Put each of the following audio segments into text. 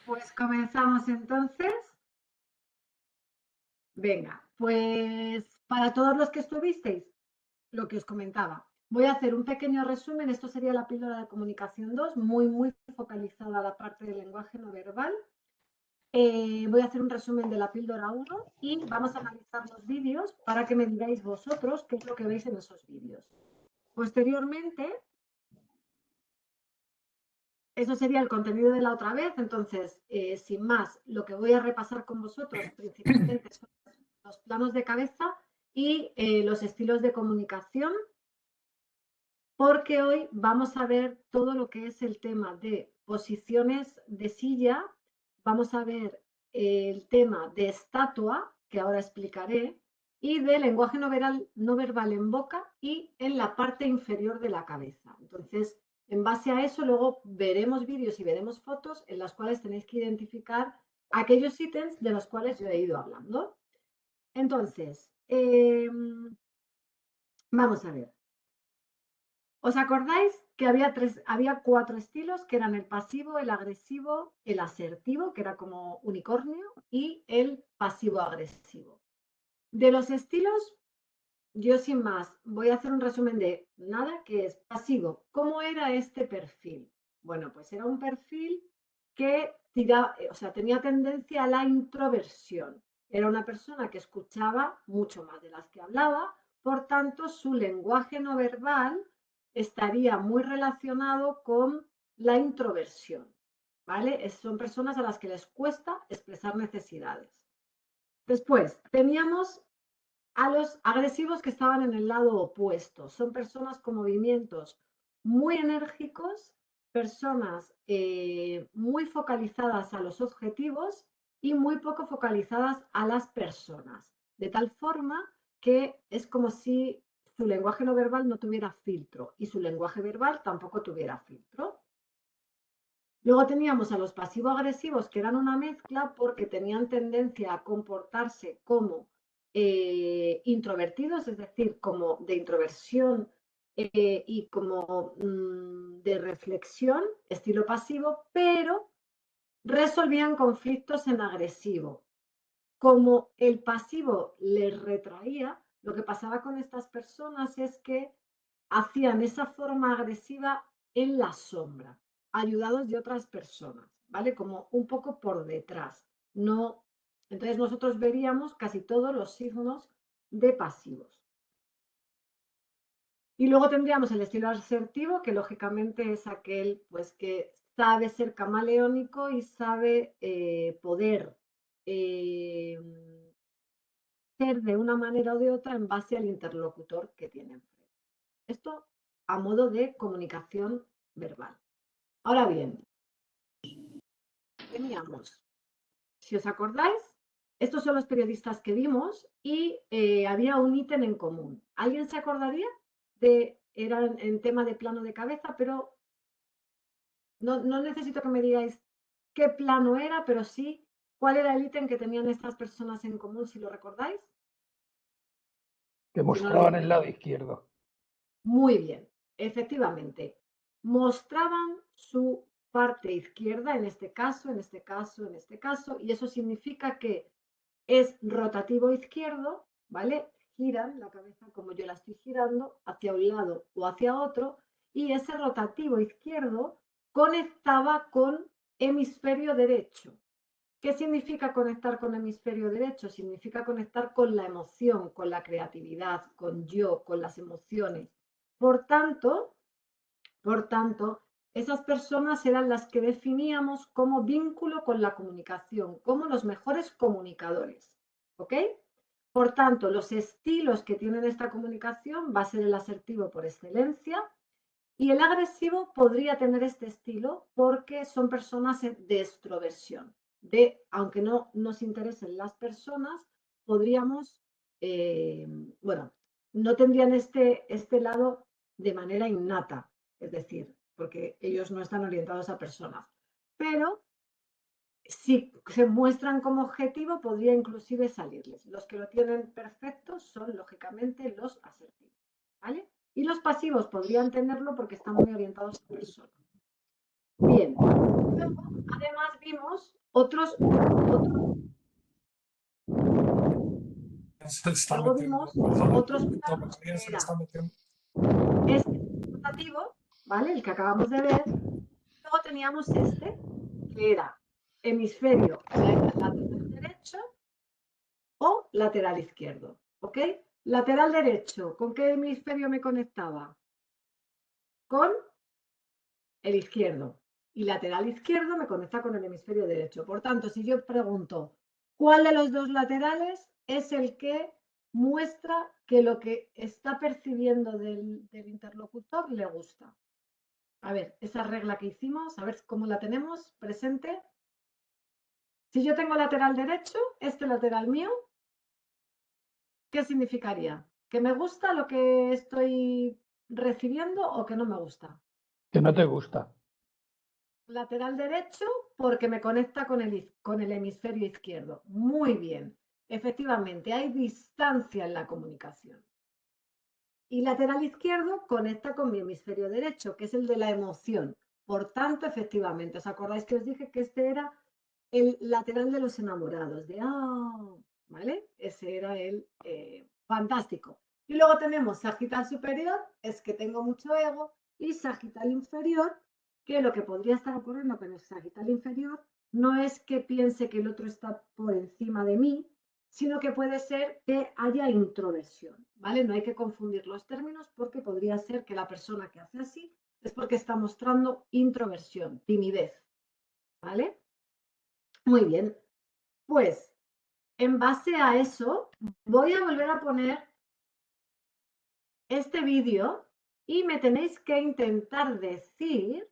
Pues comenzamos entonces. Venga, pues para todos los que estuvisteis, lo que os comentaba, voy a hacer un pequeño resumen. Esto sería la píldora de comunicación 2, muy focalizada a la parte del lenguaje no verbal. Voy a hacer un resumen de la píldora 1 y vamos a analizar los vídeos para que me digáis vosotros qué es lo que veis en esos vídeos. Posteriormente, eso sería el contenido de la otra vez. Entonces, sin más, lo que voy a repasar con vosotros principalmente son los planos de cabeza y los estilos de comunicación, porque hoy vamos a ver todo lo que es el tema de posiciones de silla, vamos a ver el tema de estatua, que ahora explicaré, y de lenguaje no verbal en boca y en la parte inferior de la cabeza. Entonces, en base a eso, luego veremos vídeos y veremos fotos en las cuales tenéis que identificar aquellos ítems de los cuales yo he ido hablando. Entonces, vamos a ver. ¿Os acordáis que había 4 estilos, que eran el pasivo, el agresivo, el asertivo, que era como unicornio, y el pasivo-agresivo? De los estilos, yo sin más voy a hacer un resumen de nada, que es pasivo. ¿Cómo era este perfil? Bueno, pues era un perfil que tenía tendencia a la introversión. Era una persona que escuchaba mucho más de las que hablaba, por tanto, su lenguaje no verbal estaría muy relacionado con la introversión, ¿vale? Son personas a las que les cuesta expresar necesidades. Después, teníamos a los agresivos, que estaban en el lado opuesto. Son personas con movimientos muy enérgicos, personas muy focalizadas a los objetivos y muy poco focalizadas a las personas. De tal forma que es como si su lenguaje no verbal no tuviera filtro y su lenguaje verbal tampoco tuviera filtro. Luego teníamos a los pasivo-agresivos, que eran una mezcla porque tenían tendencia a comportarse como introvertidos, es decir, como de introversión y como de reflexión, estilo pasivo, pero resolvían conflictos en agresivo. Como el pasivo les retraía, lo que pasaba con estas personas es que hacían esa forma agresiva en la sombra, ayudados de otras personas, ¿vale? Como un poco por detrás. No, entonces nosotros veríamos casi todos los signos de pasivos. Y luego tendríamos el estilo asertivo, que lógicamente es aquel pues que sabe ser camaleónico y sabe poder ser de una manera o de otra en base al interlocutor que tiene enfrente. Esto a modo de comunicación verbal. Ahora bien, teníamos, si os acordáis, estos son los periodistas que vimos y había un ítem en común. ¿Alguien se acordaría? Era en tema de plano de cabeza, pero no necesito que me digáis qué plano era, pero sí cuál era el ítem que tenían estas personas en común, si lo recordáis. Que Si no mostraban el lado izquierdo. Muy bien, efectivamente. Mostraban su parte izquierda en este caso, en este caso, en este caso, y eso significa que es rotativo izquierdo, ¿vale? Giran la cabeza como yo la estoy girando hacia un lado o hacia otro, y ese rotativo izquierdo conectaba con hemisferio derecho. ¿Qué significa conectar con hemisferio derecho? Significa conectar con la emoción, con la creatividad, con yo, con las emociones. Por tanto, esas personas eran las que definíamos como vínculo con la comunicación, como los mejores comunicadores. ¿Ok? Por tanto, los estilos que tienen esta comunicación va a ser el asertivo por excelencia, y el agresivo podría tener este estilo porque son personas de extroversión. Aunque no nos interesen las personas, podríamos, bueno, no tendrían este lado de manera innata, es decir, porque ellos no están orientados a personas. Pero si se muestran como objetivo, podría inclusive salirles. Los que lo tienen perfecto son, lógicamente, los asertivos, ¿vale? Y los pasivos podrían tenerlo porque están muy orientados a personas. Bien. Luego, además, vimos Otros, Se está luego metiendo, vimos perdona, otros planos María que se le era está metiendo. este rotativo, ¿vale? El que acabamos de ver. Luego teníamos este, que era hemisferio lateral derecho o lateral izquierdo, ¿ok? Lateral derecho, ¿con qué hemisferio me conectaba? Con el izquierdo. Y lateral izquierdo me conecta con el hemisferio derecho. Por tanto, si yo pregunto, ¿cuál de los dos laterales es el que muestra que lo que está percibiendo del interlocutor le gusta? A ver, esa regla que hicimos, a ver cómo la tenemos presente. Si yo tengo lateral derecho, este lateral mío, ¿qué significaría? ¿Que me gusta lo que estoy recibiendo o que no me gusta? Que no te gusta. Lateral derecho porque me conecta con el hemisferio izquierdo. Muy bien. Efectivamente, hay distancia en la comunicación. Y lateral izquierdo conecta con mi hemisferio derecho, que es el de la emoción. Por tanto, efectivamente, ¿os acordáis que os dije que este era el lateral de los enamorados? ¿Vale? Ese era el fantástico. Y luego tenemos sagital superior, es que tengo mucho ego, y sagital inferior, que lo que podría estar ocurriendo con el sagital inferior no es que piense que el otro está por encima de mí, sino que puede ser que haya introversión, ¿vale? No hay que confundir los términos porque podría ser que la persona que hace así es porque está mostrando introversión, timidez, ¿vale? Muy bien, pues en base a eso voy a volver a poner este vídeo y me tenéis que intentar decir,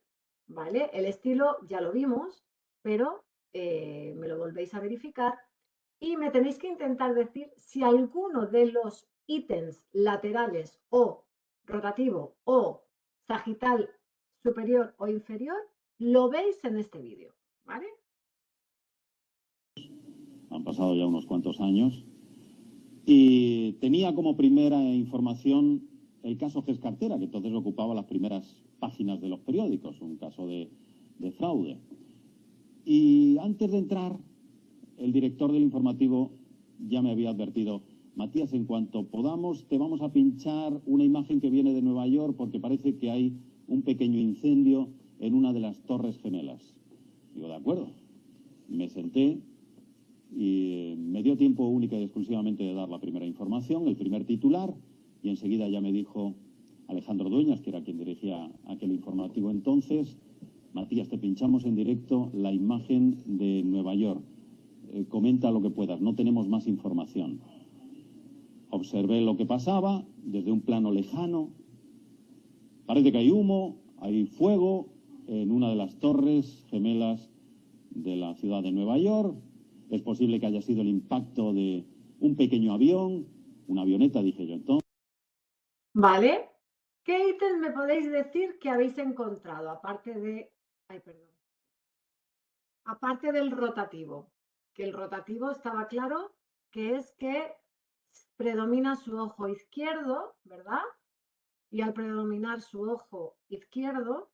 ¿vale? El estilo ya lo vimos, pero me lo volvéis a verificar y me tenéis que intentar decir si alguno de los ítems laterales o rotativo o sagital superior o inferior lo veis en este vídeo, ¿vale? Han pasado ya unos cuantos años y tenía como primera información el caso Gescartera, que entonces ocupaba las primeras páginas de los periódicos, un caso de fraude. Y antes de entrar, el director del informativo ya me había advertido: Matías, en cuanto podamos, te vamos a pinchar una imagen que viene de Nueva York porque parece que hay un pequeño incendio en una de las Torres Gemelas. Digo, de acuerdo. Me senté y me dio tiempo única y exclusivamente de dar la primera información, el primer titular, y enseguida ya me dijo Alejandro Dueñas, que era quien dirigía aquel informativo entonces: Matías, te pinchamos en directo la imagen de Nueva York. Comenta lo que puedas, no tenemos más información. Observé lo que pasaba desde un plano lejano. Parece que hay humo, hay fuego en una de las torres gemelas de la ciudad de Nueva York. Es posible que haya sido el impacto de un pequeño avión, una avioneta, dije yo entonces. ¿Vale? ¿Qué ítems me podéis decir que habéis encontrado, aparte de... Ay, perdón. Aparte del rotativo, que el rotativo estaba claro que es que predomina su ojo izquierdo, ¿verdad? Y al predominar su ojo izquierdo,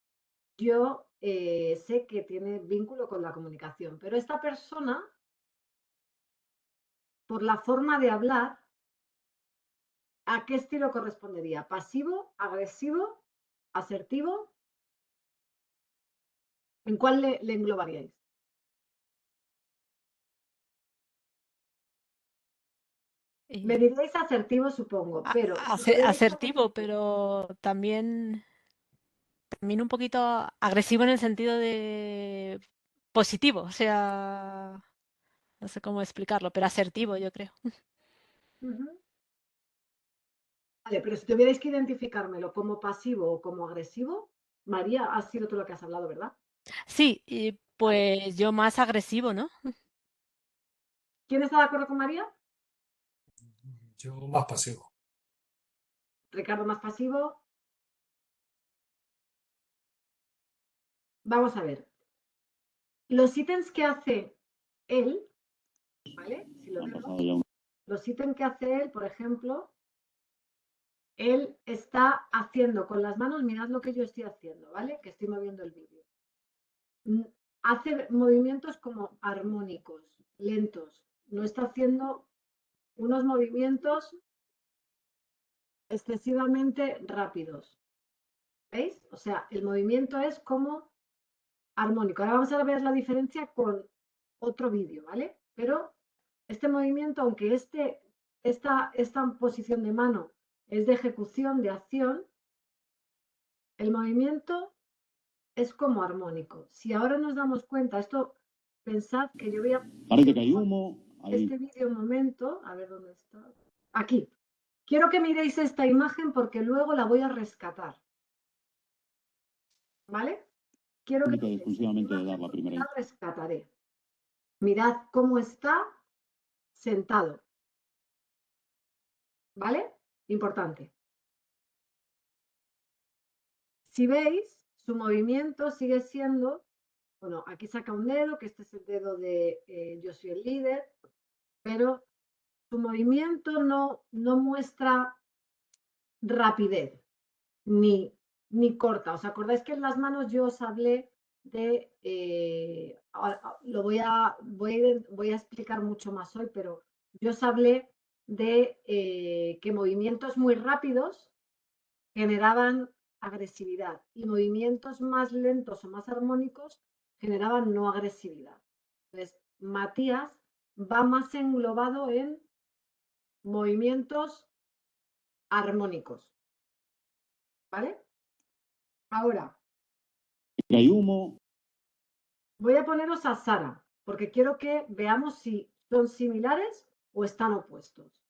yo sé que tiene vínculo con la comunicación, pero esta persona, por la forma de hablar, ¿a qué estilo correspondería? ¿Pasivo, agresivo, asertivo? ¿En cuál le englobaríais? Me diréis asertivo, supongo, pero si Asertivo, pero también un poquito agresivo en el sentido de positivo, o sea, no sé cómo explicarlo, pero asertivo, yo creo. Vale, pero si tuvierais que identificármelo como pasivo o como agresivo, María, has sido tú la que has hablado, ¿verdad? Sí, y Vale. pues yo más agresivo, ¿no? ¿Quién está de acuerdo con María? Yo más pasivo. Ricardo más pasivo. Vamos a ver. Los ítems que hace él, ¿vale? Si lo vemos, los ítems que hace él, por ejemplo, él está haciendo con las manos, mirad lo que yo estoy haciendo, ¿vale? Que estoy moviendo el vídeo. hace movimientos como armónicos, lentos. No está haciendo unos movimientos excesivamente rápidos. ¿Veis? O sea, el movimiento es como armónico. Ahora vamos a ver la diferencia con otro vídeo, ¿vale? Pero este movimiento, aunque esta posición de mano es de ejecución, de acción, el movimiento es como armónico. Si ahora nos damos cuenta, esto, pensad que yo voy a... Parece que hay humo. Este vídeo un momento, a ver dónde está. Aquí. Quiero que miréis esta imagen porque luego la voy a rescatar. ¿Vale? Quiero que miréis exclusivamente de dar la primera. La rescataré. Mirad cómo está sentado. ¿Vale? Importante. Si veis, su movimiento sigue siendo, bueno, aquí saca un dedo, que este es el dedo de yo soy el líder, pero su movimiento no muestra rapidez ni corta. ¿Os acordáis que en las manos yo os hablé de, lo voy a explicar mucho más hoy, pero yo os hablé de que movimientos muy rápidos generaban agresividad y movimientos más lentos o más armónicos generaban no agresividad. Entonces, Matías va más englobado en movimientos armónicos. ¿Vale? Ahora. Hay humo. Voy a poneros a Sara, porque quiero que veamos si son similares o están opuestos.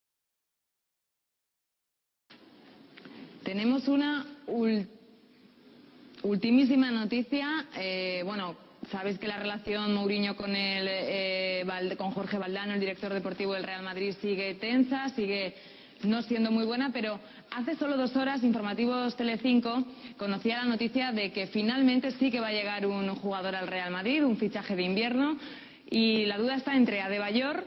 Tenemos una ultimísima noticia. Bueno, sabéis que la relación Mourinho con Jorge Valdano, el director deportivo del Real Madrid, sigue tensa, sigue no siendo muy buena, pero hace solo 2 horas, Informativos Telecinco conocía la noticia de que finalmente sí que va a llegar un jugador al Real Madrid, un fichaje de invierno, y la duda está entre Adebayor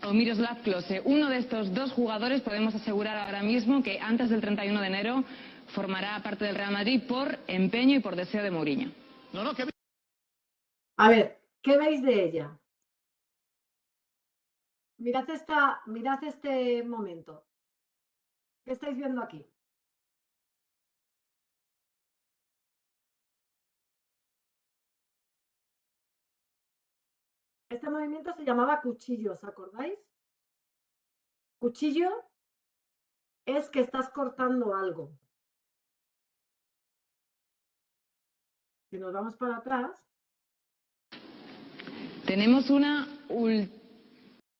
o Miroslav Klose. Uno de estos 2 jugadores podemos asegurar ahora mismo que antes del 31 de enero formará parte del Real Madrid por empeño y por deseo de Mourinho. A ver, ¿qué veis de ella? Mirad este momento. ¿Qué estáis viendo aquí? Este movimiento se llamaba cuchillo, ¿os acordáis? Cuchillo es que estás cortando algo. Si nos vamos para atrás. Tenemos una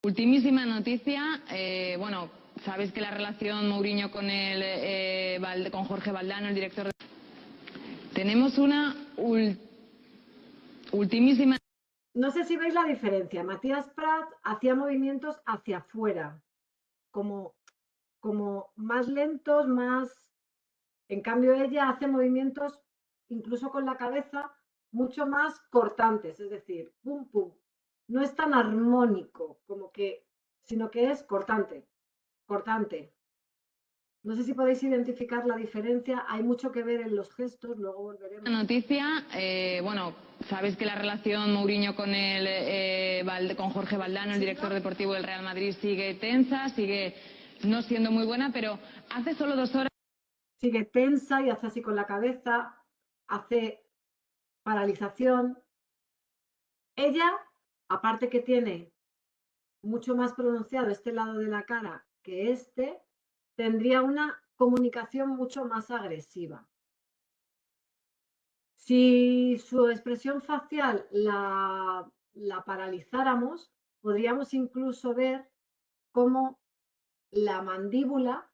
ultimísima noticia. Bueno, sabéis que la relación Mourinho con Jorge Valdano, el director de... Tenemos una ultimísima... No sé si veis la diferencia. Matías Prats hacía movimientos hacia afuera, como más lentos, más... En cambio, ella hace movimientos, incluso con la cabeza, mucho más cortantes, es decir, pum, pum. No es tan armónico, sino que es cortante, cortante. No sé si podéis identificar la diferencia, hay mucho que ver en los gestos, luego volveremos. Una noticia, bueno, sabéis que la relación Mourinho con Jorge Valdano, el director deportivo del Real Madrid, sigue tensa, sigue no siendo muy buena, pero hace solo 2 horas... Sigue tensa y hace así con la cabeza, hace paralización. Ella, aparte que tiene mucho más pronunciado este lado de la cara que este, tendría una comunicación mucho más agresiva. Si su expresión facial la paralizáramos, podríamos incluso ver cómo la mandíbula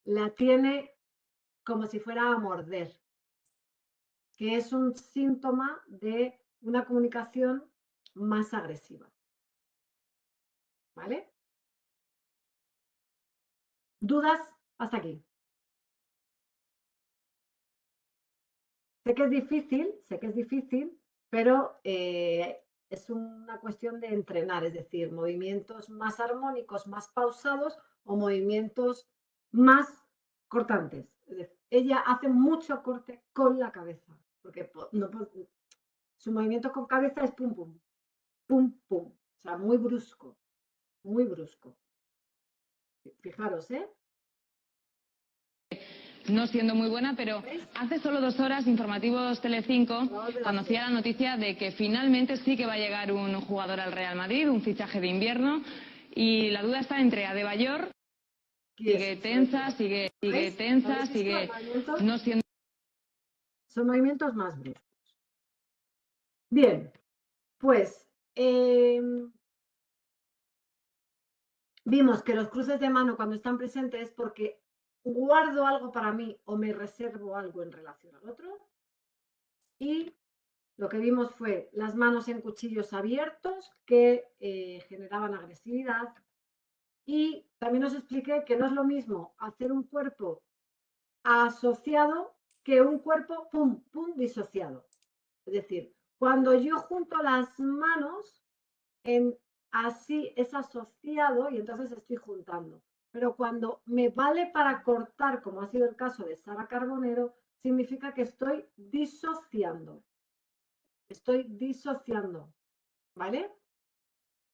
la tiene como si fuera a morder, que es un síntoma de una comunicación más agresiva. ¿Vale? ¿Dudas hasta aquí? Sé que es difícil, pero es una cuestión de entrenar, es decir, movimientos más armónicos, más pausados o movimientos más cortantes. Es decir, ella hace mucho corte con la cabeza, porque no, Su movimiento con cabeza es pum, pum, pum, pum. O sea, muy brusco, muy brusco. Fijaros, ¿eh? No siendo muy buena, pero ¿Veis? hace solo 2 horas, Informativos Telecinco conocía la noticia de que finalmente sí que va a llegar un jugador al Real Madrid, un fichaje de invierno, y la duda está entre Adebayor, sigue tensa, sigue ¿Veis? tensa, ¿Habéis visto sigue el movimiento? no siendo... Son movimientos más bruscos. Bien, pues vimos que los cruces de mano cuando están presentes es porque guardo algo para mí o me reservo algo en relación al otro. Y lo que vimos fue las manos en cuchillos abiertos que generaban agresividad. Y también os expliqué que no es lo mismo hacer un cuerpo asociado que un cuerpo pum, pum disociado. Es decir, cuando yo junto las manos, así es asociado y entonces estoy juntando. Pero cuando me vale para cortar, como ha sido el caso de Sara Carbonero, significa que estoy disociando. Estoy disociando. ¿Vale?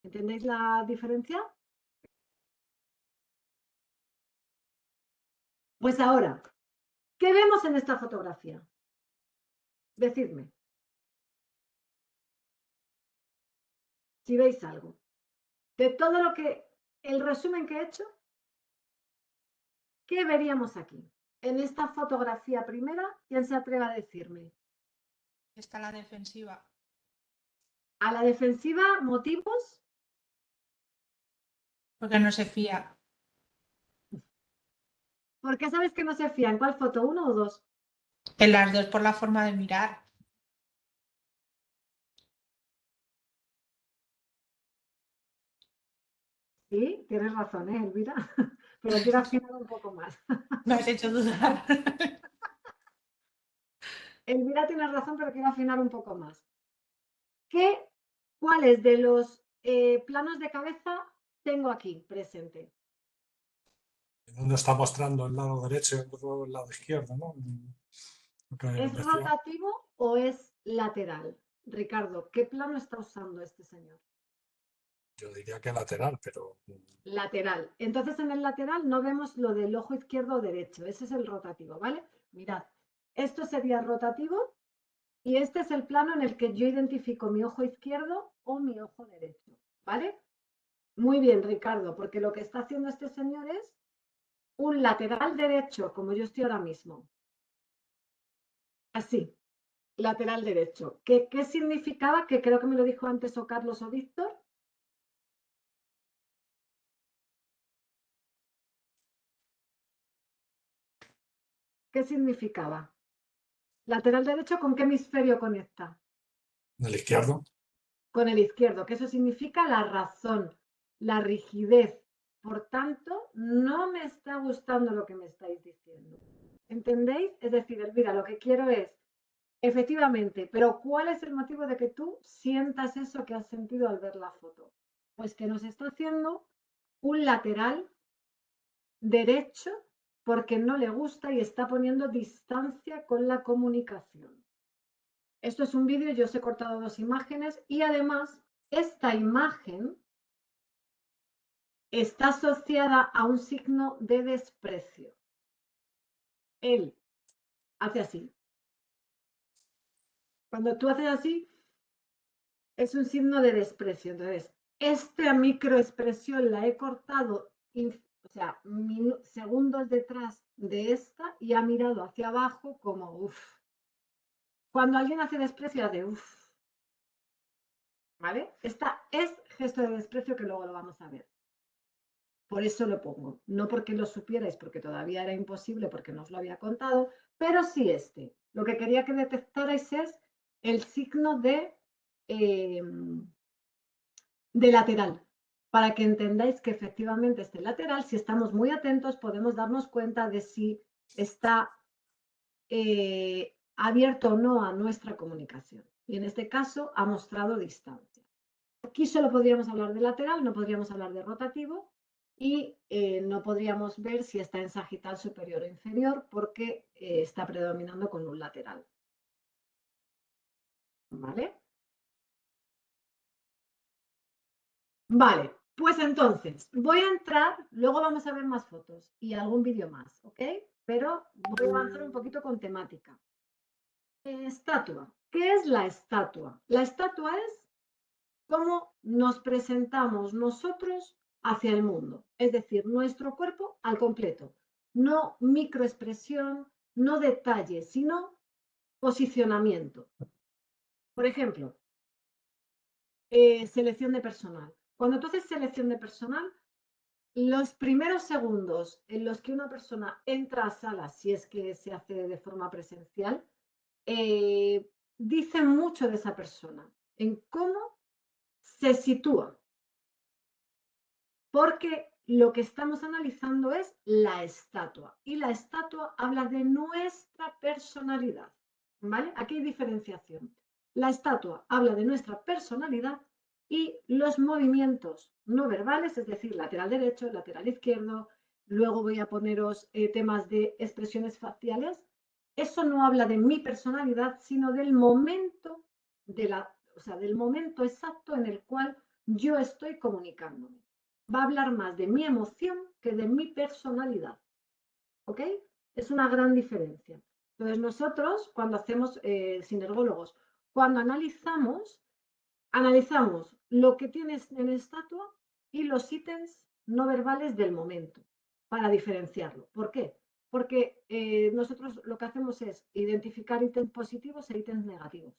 ¿Entendéis la diferencia? Pues ahora, ¿qué vemos en esta fotografía? Decidme. Si veis algo. De todo lo que, el resumen que he hecho, ¿qué veríamos aquí? En esta fotografía primera, ¿quién se atreve a decirme? Está la defensiva. A la defensiva, motivos. Porque no se fía. ¿Por qué sabes que no se fía? ¿En cuál foto? ¿1 o 2? En las dos por la forma de mirar. Sí, tienes razón, Elvira. Pero quiero afinar un poco más. Me has hecho dudar. Elvira tiene razón, pero quiero afinar un poco más. ¿Cuáles de los planos de cabeza tengo aquí presente? Uno está mostrando el lado derecho y el otro el lado izquierdo, ¿no? Lo que ¿Es decía. rotativo o es lateral? Ricardo, ¿qué plano está usando este señor? Yo diría que lateral, pero Lateral. Entonces en el lateral no vemos lo del ojo izquierdo o derecho. Ese es el rotativo, ¿vale? Mirad, esto sería rotativo y este es el plano en el que yo identifico mi ojo izquierdo o mi ojo derecho, ¿vale? Muy bien, Ricardo, porque lo que está haciendo este señor es un lateral derecho, como yo estoy ahora mismo. Así, lateral derecho. ¿Qué significaba? Que creo que me lo dijo antes o Carlos o Víctor. ¿Qué significaba? Lateral derecho, ¿con qué hemisferio conecta? el izquierdo. Con el izquierdo, que eso significa la razón, la rigidez. Por tanto, no me está gustando lo que me estáis diciendo. ¿Entendéis? Es decir, Elvira, lo que quiero es, efectivamente, pero ¿cuál es el motivo de que tú sientas eso que has sentido al ver la foto? Pues que nos está haciendo un lateral derecho porque no le gusta y está poniendo distancia con la comunicación. Esto es un vídeo, yo os he cortado 2 imágenes y además esta imagen está asociada a un signo de desprecio. Él hace así. Cuando tú haces así, es un signo de desprecio. Entonces, esta microexpresión la he cortado, o sea, segundos detrás de esta y ha mirado hacia abajo como uff. Cuando alguien hace desprecio, hace uff. ¿Vale? Esta es gesto de desprecio que luego lo vamos a ver. Por eso lo pongo. No porque lo supierais, porque todavía era imposible, porque no os lo había contado, pero sí este. Lo que quería que detectarais es el signo de lateral, para que entendáis que efectivamente este lateral, si estamos muy atentos, podemos darnos cuenta de si está abierto o no a nuestra comunicación. Y en este caso ha mostrado distancia. Aquí solo podríamos hablar de lateral, no podríamos hablar de rotativo y no podríamos ver si está en sagital superior o inferior porque está predominando con un lateral. ¿Vale? Vale, pues entonces voy a entrar, luego vamos a ver más fotos y algún vídeo más, ¿ok? Pero voy a avanzar un poquito con temática. Estatua. ¿Qué es la estatua? La estatua es cómo nos presentamos nosotros hacia el mundo, es decir, nuestro cuerpo al completo, no microexpresión, no detalle, sino posicionamiento. Por ejemplo, selección de personal. Cuando tú haces selección de personal, los primeros segundos en los que una persona entra a sala, si es que se hace de forma presencial, dicen mucho de esa persona, en cómo se sitúa. Porque lo que estamos analizando es la estatua. Y la estatua habla de nuestra personalidad. ¿Vale? Aquí hay diferenciación. La estatua habla de nuestra personalidad y los movimientos no verbales, es decir, lateral derecho, lateral izquierdo. Luego voy a poneros temas de expresiones faciales. Eso no habla de mi personalidad, sino del momento, del momento exacto en el cual yo estoy comunicándome. Va a hablar más de mi emoción que de mi personalidad. ¿Ok? Es una gran diferencia. Entonces nosotros, cuando hacemos sinergólogos, cuando analizamos lo que tienes en estatua y los ítems no verbales del momento para diferenciarlo. ¿Por qué? Porque nosotros lo que hacemos es identificar ítems positivos e ítems negativos.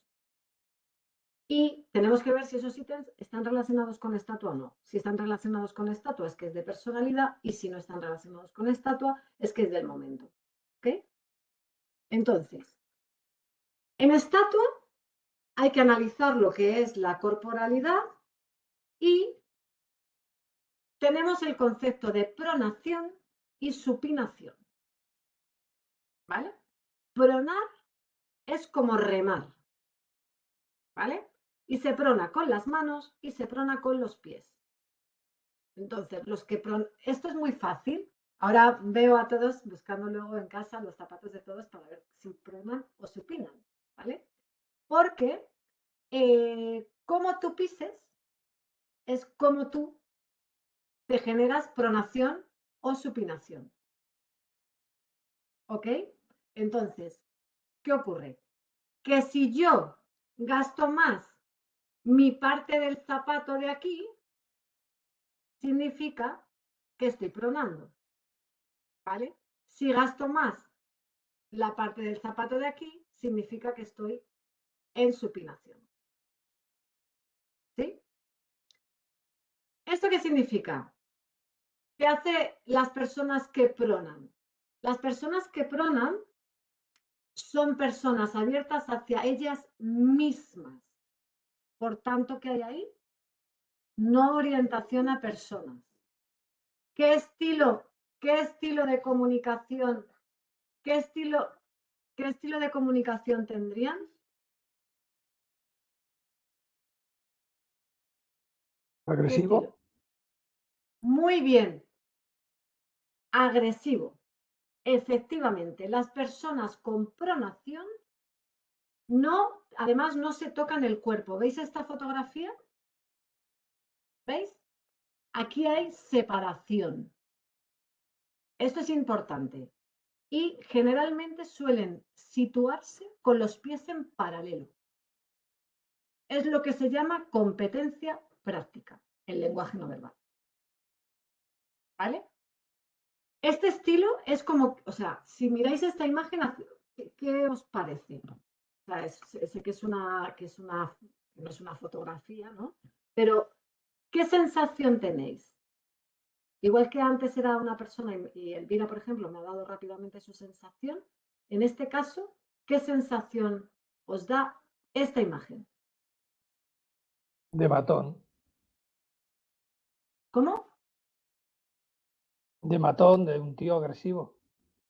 Y tenemos que ver si esos ítems están relacionados con estatua o no. Si están relacionados con estatua es que es de personalidad y si no están relacionados con estatua es que es del momento. ¿Ok? Entonces, en estatua hay que analizar lo que es la corporalidad y tenemos el concepto de pronación y supinación. ¿Vale? Pronar es como remar. ¿Vale? Y se prona con las manos y se prona con los pies. Entonces, esto es muy fácil. Ahora veo a todos buscando luego en casa los zapatos de todos para ver si pronan o supinan, ¿vale? Porque como tú pises es como tú te generas pronación o supinación. ¿Ok? Entonces, ¿qué ocurre? Que si yo gasto más mi parte del zapato de aquí, significa que estoy pronando. ¿Vale? Si gasto más la parte del zapato de aquí, significa que estoy en supinación. ¿Sí? ¿Esto qué significa? ¿Qué hacen las personas que pronan? Las personas que pronan son personas abiertas hacia ellas mismas. Por tanto, ¿qué hay ahí? No orientación a personas. ¿Qué estilo de comunicación, qué estilo de comunicación tendrían? Agresivo. Muy bien. Agresivo. Efectivamente, las personas con pronación además no se tocan el cuerpo. ¿Veis esta fotografía? ¿Veis? Aquí hay separación. Esto es importante. Y generalmente suelen situarse con los pies en paralelo. Es lo que se llama competencia práctica, el lenguaje no verbal. ¿Vale? Este estilo es como, o sea, si miráis esta imagen, ¿qué os parece? O sea, sé que no es una fotografía, ¿no? Pero, ¿qué sensación tenéis? Igual que antes era una persona y Elvira, por ejemplo, me ha dado rápidamente su sensación, en este caso, ¿qué sensación os da esta imagen? De matón. ¿Cómo? De matón, de un tío agresivo.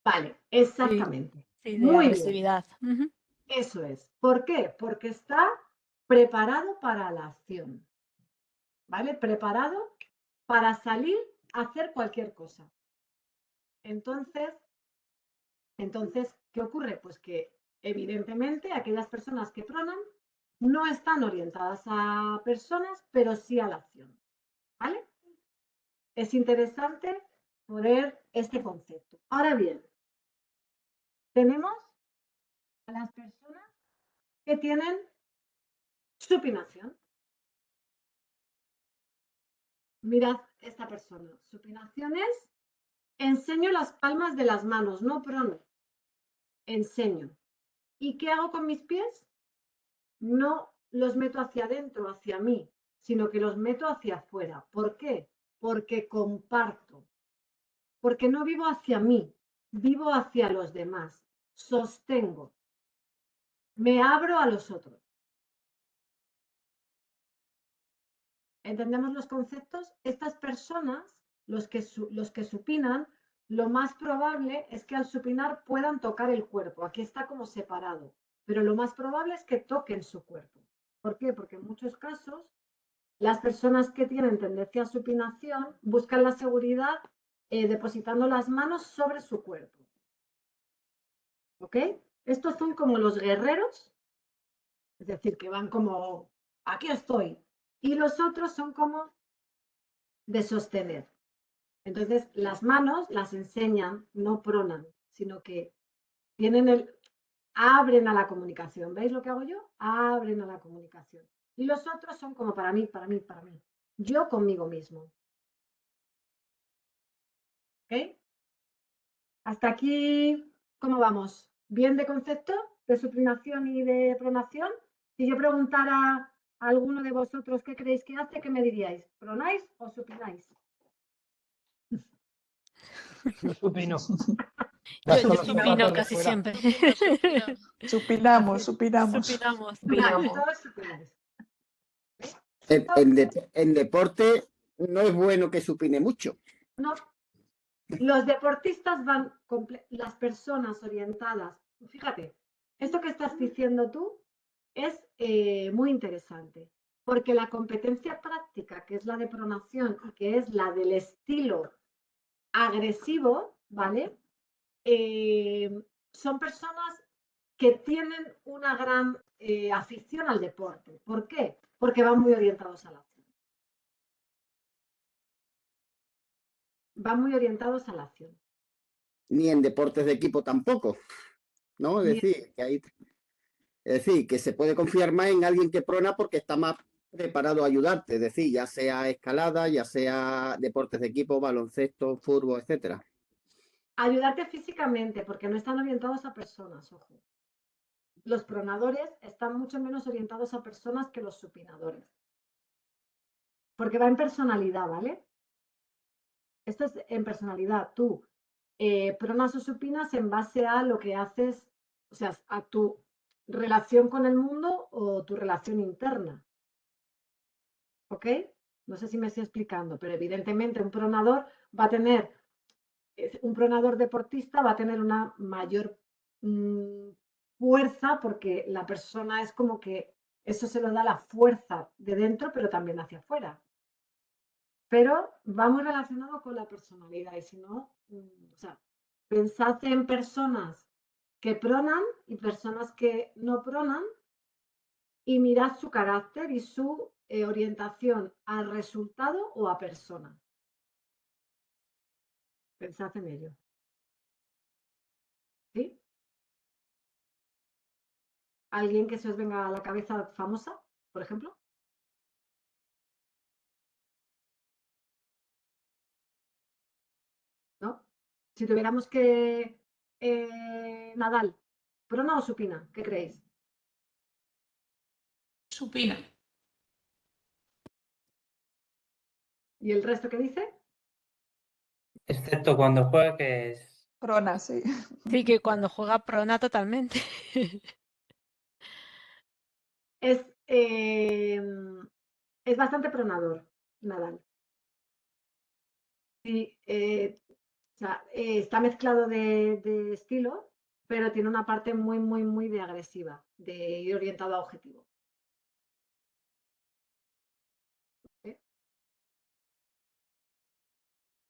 Vale, exactamente. Sí, de Muy agresividad. bien. Eso es. ¿Por qué? Porque está preparado para la acción. ¿Vale? Preparado para salir a hacer cualquier cosa. Entonces, ¿qué ocurre? Pues que evidentemente aquellas personas que pronan no están orientadas a personas, pero sí a la acción. ¿Vale? Es interesante poner este concepto. Ahora bien, tenemos a las personas que tienen supinación. Mirad esta persona. Supinación es enseño las palmas de las manos, no prono. Enseño. ¿Y qué hago con mis pies? No los meto hacia adentro, hacia mí, sino que los meto hacia afuera. ¿Por qué? Porque comparto. Porque no vivo hacia mí, vivo hacia los demás. Sostengo. Me abro a los otros. ¿Entendemos los conceptos? Estas personas, los que supinan, lo más probable es que al supinar puedan tocar el cuerpo. Aquí está como separado, pero lo más probable es que toquen su cuerpo. ¿Por qué? Porque en muchos casos las personas que tienen tendencia a supinación buscan la seguridad depositando las manos sobre su cuerpo. ¿Ok? Estos son como los guerreros, es decir, que van como, aquí estoy. Y los otros son como de sostener. Entonces, las manos las enseñan, no pronan, sino que abren a la comunicación. ¿Veis lo que hago yo? Abren a la comunicación. Y los otros son como para mí, para mí, para mí. Yo conmigo mismo. ¿Ok? Hasta aquí, ¿cómo vamos? ¿Bien de concepto? ¿De supinación y de pronación? Si yo preguntara a alguno de vosotros qué creéis que hace, ¿qué me diríais? ¿Pronáis o supináis? Yo supino. Yo Gasto los supino zapatos de casi fuera. siempre. Supinamos, supinamos. Supinamos. Todos supináis. En deporte no es bueno que supine mucho. No, los deportistas van, las personas orientadas, fíjate, esto que estás diciendo tú es muy interesante, porque la competencia práctica, que es la de pronación y que es la del estilo agresivo, ¿vale? Son personas que tienen una gran afición al deporte. ¿Por qué? Porque van muy orientados a la acción. Van muy orientados a la acción. Ni en deportes de equipo tampoco, ¿no? Es decir, que se puede confiar más en alguien que prona porque está más preparado a ayudarte, es decir, ya sea escalada, ya sea deportes de equipo, baloncesto, fútbol, etcétera. Ayudarte físicamente, porque no están orientados a personas, ojo. Los pronadores están mucho menos orientados a personas que los supinadores. Porque va en personalidad, ¿vale? Esto es en personalidad. Tú pronas o supinas en base a lo que haces, o sea, a tu relación con el mundo o tu relación interna. ¿Ok? No sé si me estoy explicando, pero evidentemente un pronador va a tener, un pronador deportista va a tener una mayor fuerza porque la persona es como que eso se lo da la fuerza de dentro, pero también hacia afuera. Pero va muy relacionado con la personalidad y si no, o sea, pensad en personas que pronan y personas que no pronan y mirad su carácter y su orientación al resultado o a persona. Pensad en ello. ¿Sí? ¿Alguien que se os venga a la cabeza famosa, por ejemplo? ¿No? Si tuviéramos que... Nadal, ¿prona o supina? ¿Qué creéis? Supina. ¿Y el resto qué dice? Excepto cuando juega, que es... Prona, sí. Sí, que cuando juega prona totalmente. Es bastante pronador, Nadal. Sí, o sea, está mezclado de estilo, pero tiene una parte muy, muy, muy de agresiva, de ir orientado a objetivo. ¿Sí?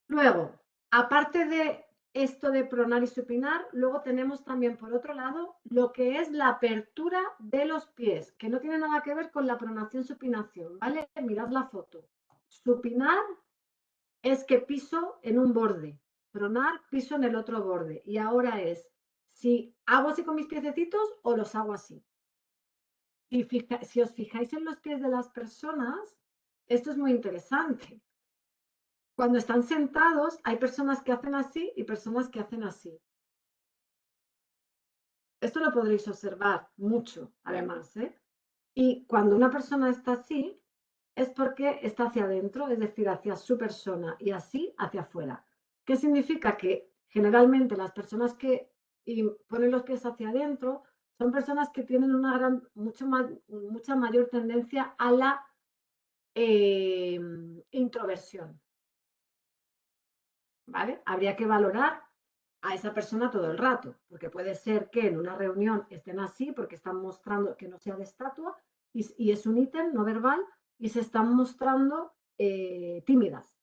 Luego, aparte de esto de pronar y supinar. Luego tenemos también, por otro lado, lo que es la apertura de los pies, que no tiene nada que ver con la pronación-supinación, ¿vale? Mirad la foto. Supinar es que piso en un borde, pronar piso en el otro borde. Y ahora es, si hago así con mis piececitos o los hago así. Y si os fijáis en los pies de las personas, esto es muy interesante. Cuando están sentados, hay personas que hacen así y personas que hacen así. Esto lo podréis observar mucho, además, ¿eh? Y cuando una persona está así, es porque está hacia adentro, es decir, hacia su persona, y así hacia afuera. ¿Qué significa? Que generalmente las personas que ponen los pies hacia adentro son personas que tienen una mucha mayor tendencia a la introversión. ¿Vale? Habría que valorar a esa persona todo el rato, porque puede ser que en una reunión estén así porque están mostrando que no sea de estatua y es un ítem no verbal y se están mostrando tímidas.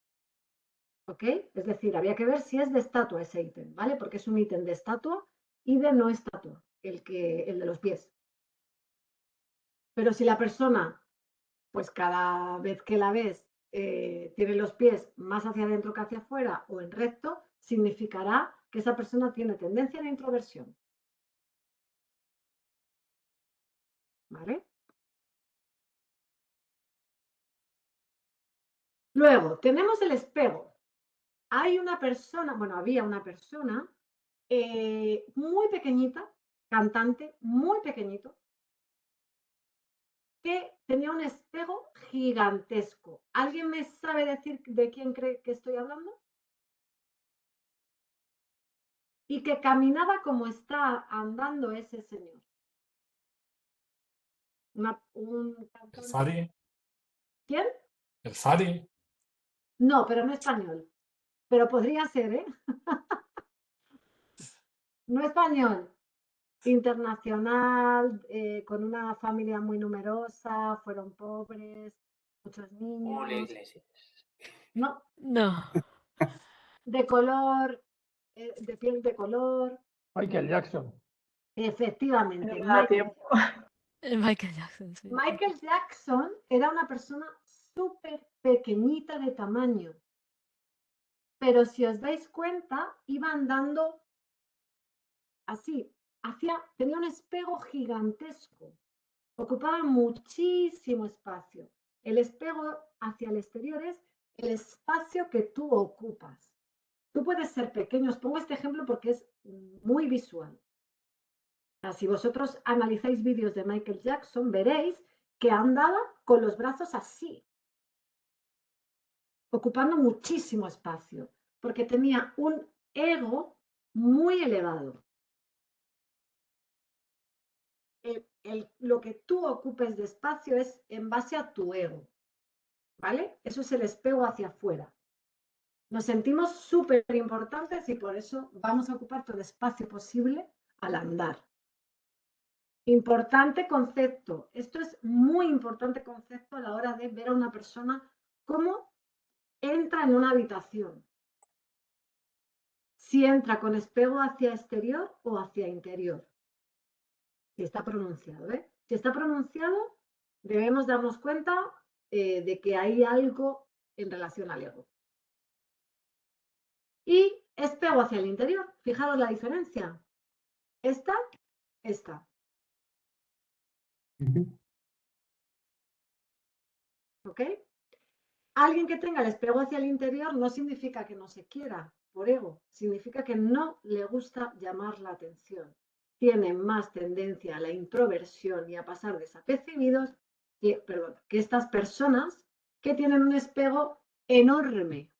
¿Ok? Es decir, habría que ver si es de estatua ese ítem, ¿vale? Porque es un ítem de estatua y de no estatua, el de los pies. Pero si la persona, pues cada vez que la ves, tiene los pies más hacia adentro que hacia afuera o en recto, significará que esa persona tiene tendencia a la introversión. ¿Vale? Luego, tenemos el espejo. Hay una persona, bueno, había una persona muy pequeñita, cantante, muy pequeñito, que tenía un espejo gigantesco. ¿Alguien me sabe decir de quién cree que estoy hablando? Y que caminaba como está andando ese señor. Un ¿El Fari? ¿Quién? ¿El Fari? No, pero no español. Pero podría ser, ¿eh? No español. Internacional, con una familia muy numerosa, fueron pobres, muchos niños. Julio Iglesias. No, No. de color, de piel de color. Michael Jackson. Efectivamente, No me da tiempo. Michael Jackson, sí. Michael Jackson era una persona súper pequeñita de tamaño. Pero si os dais cuenta, iba andando así, tenía un espejo gigantesco, ocupaba muchísimo espacio. El espejo hacia el exterior es el espacio que tú ocupas. Tú puedes ser pequeño, os pongo este ejemplo porque es muy visual. O sea, si vosotros analizáis vídeos de Michael Jackson, veréis que andaba con los brazos así, ocupando muchísimo espacio, porque tenía un ego muy elevado. Lo que tú ocupes de espacio es en base a tu ego, ¿vale? Eso es el espejo hacia afuera. Nos sentimos súper importantes y por eso vamos a ocupar todo el espacio posible al andar. Importante concepto. Esto es muy importante concepto a la hora de ver a una persona cómo entra en una habitación. Si entra con espejo hacia exterior o hacia interior. Si está pronunciado, ¿eh? Si está pronunciado, debemos darnos cuenta de que hay algo en relación al ego. Y espejo hacia el interior. Fijaros la diferencia. Esta. ¿Ok? Alguien que tenga el espejo hacia el interior no significa que no se quiera por ego, significa que no le gusta llamar la atención. Tiene más tendencia a la introversión y a pasar desapercibidos que estas personas que tienen un espejo enorme.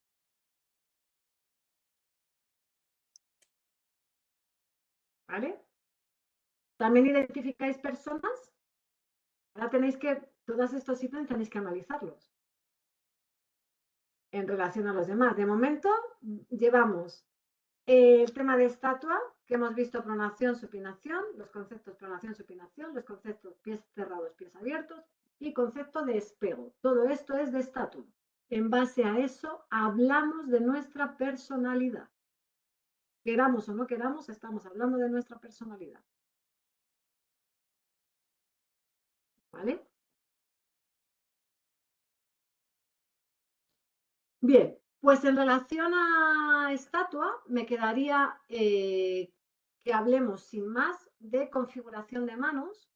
¿Vale? También identificáis personas. Ahora todos estos ítems tenéis que analizarlos en relación a los demás. De momento, llevamos el tema de estatua, que hemos visto pronación, supinación, los conceptos pronación, supinación, los conceptos pies cerrados, pies abiertos y concepto de espejo. Todo esto es de estatua. En base a eso, hablamos de nuestra personalidad. Queramos o no queramos, estamos hablando de nuestra personalidad. ¿Vale? Bien, pues en relación a estatua, me quedaría que hablemos sin más de configuración de manos.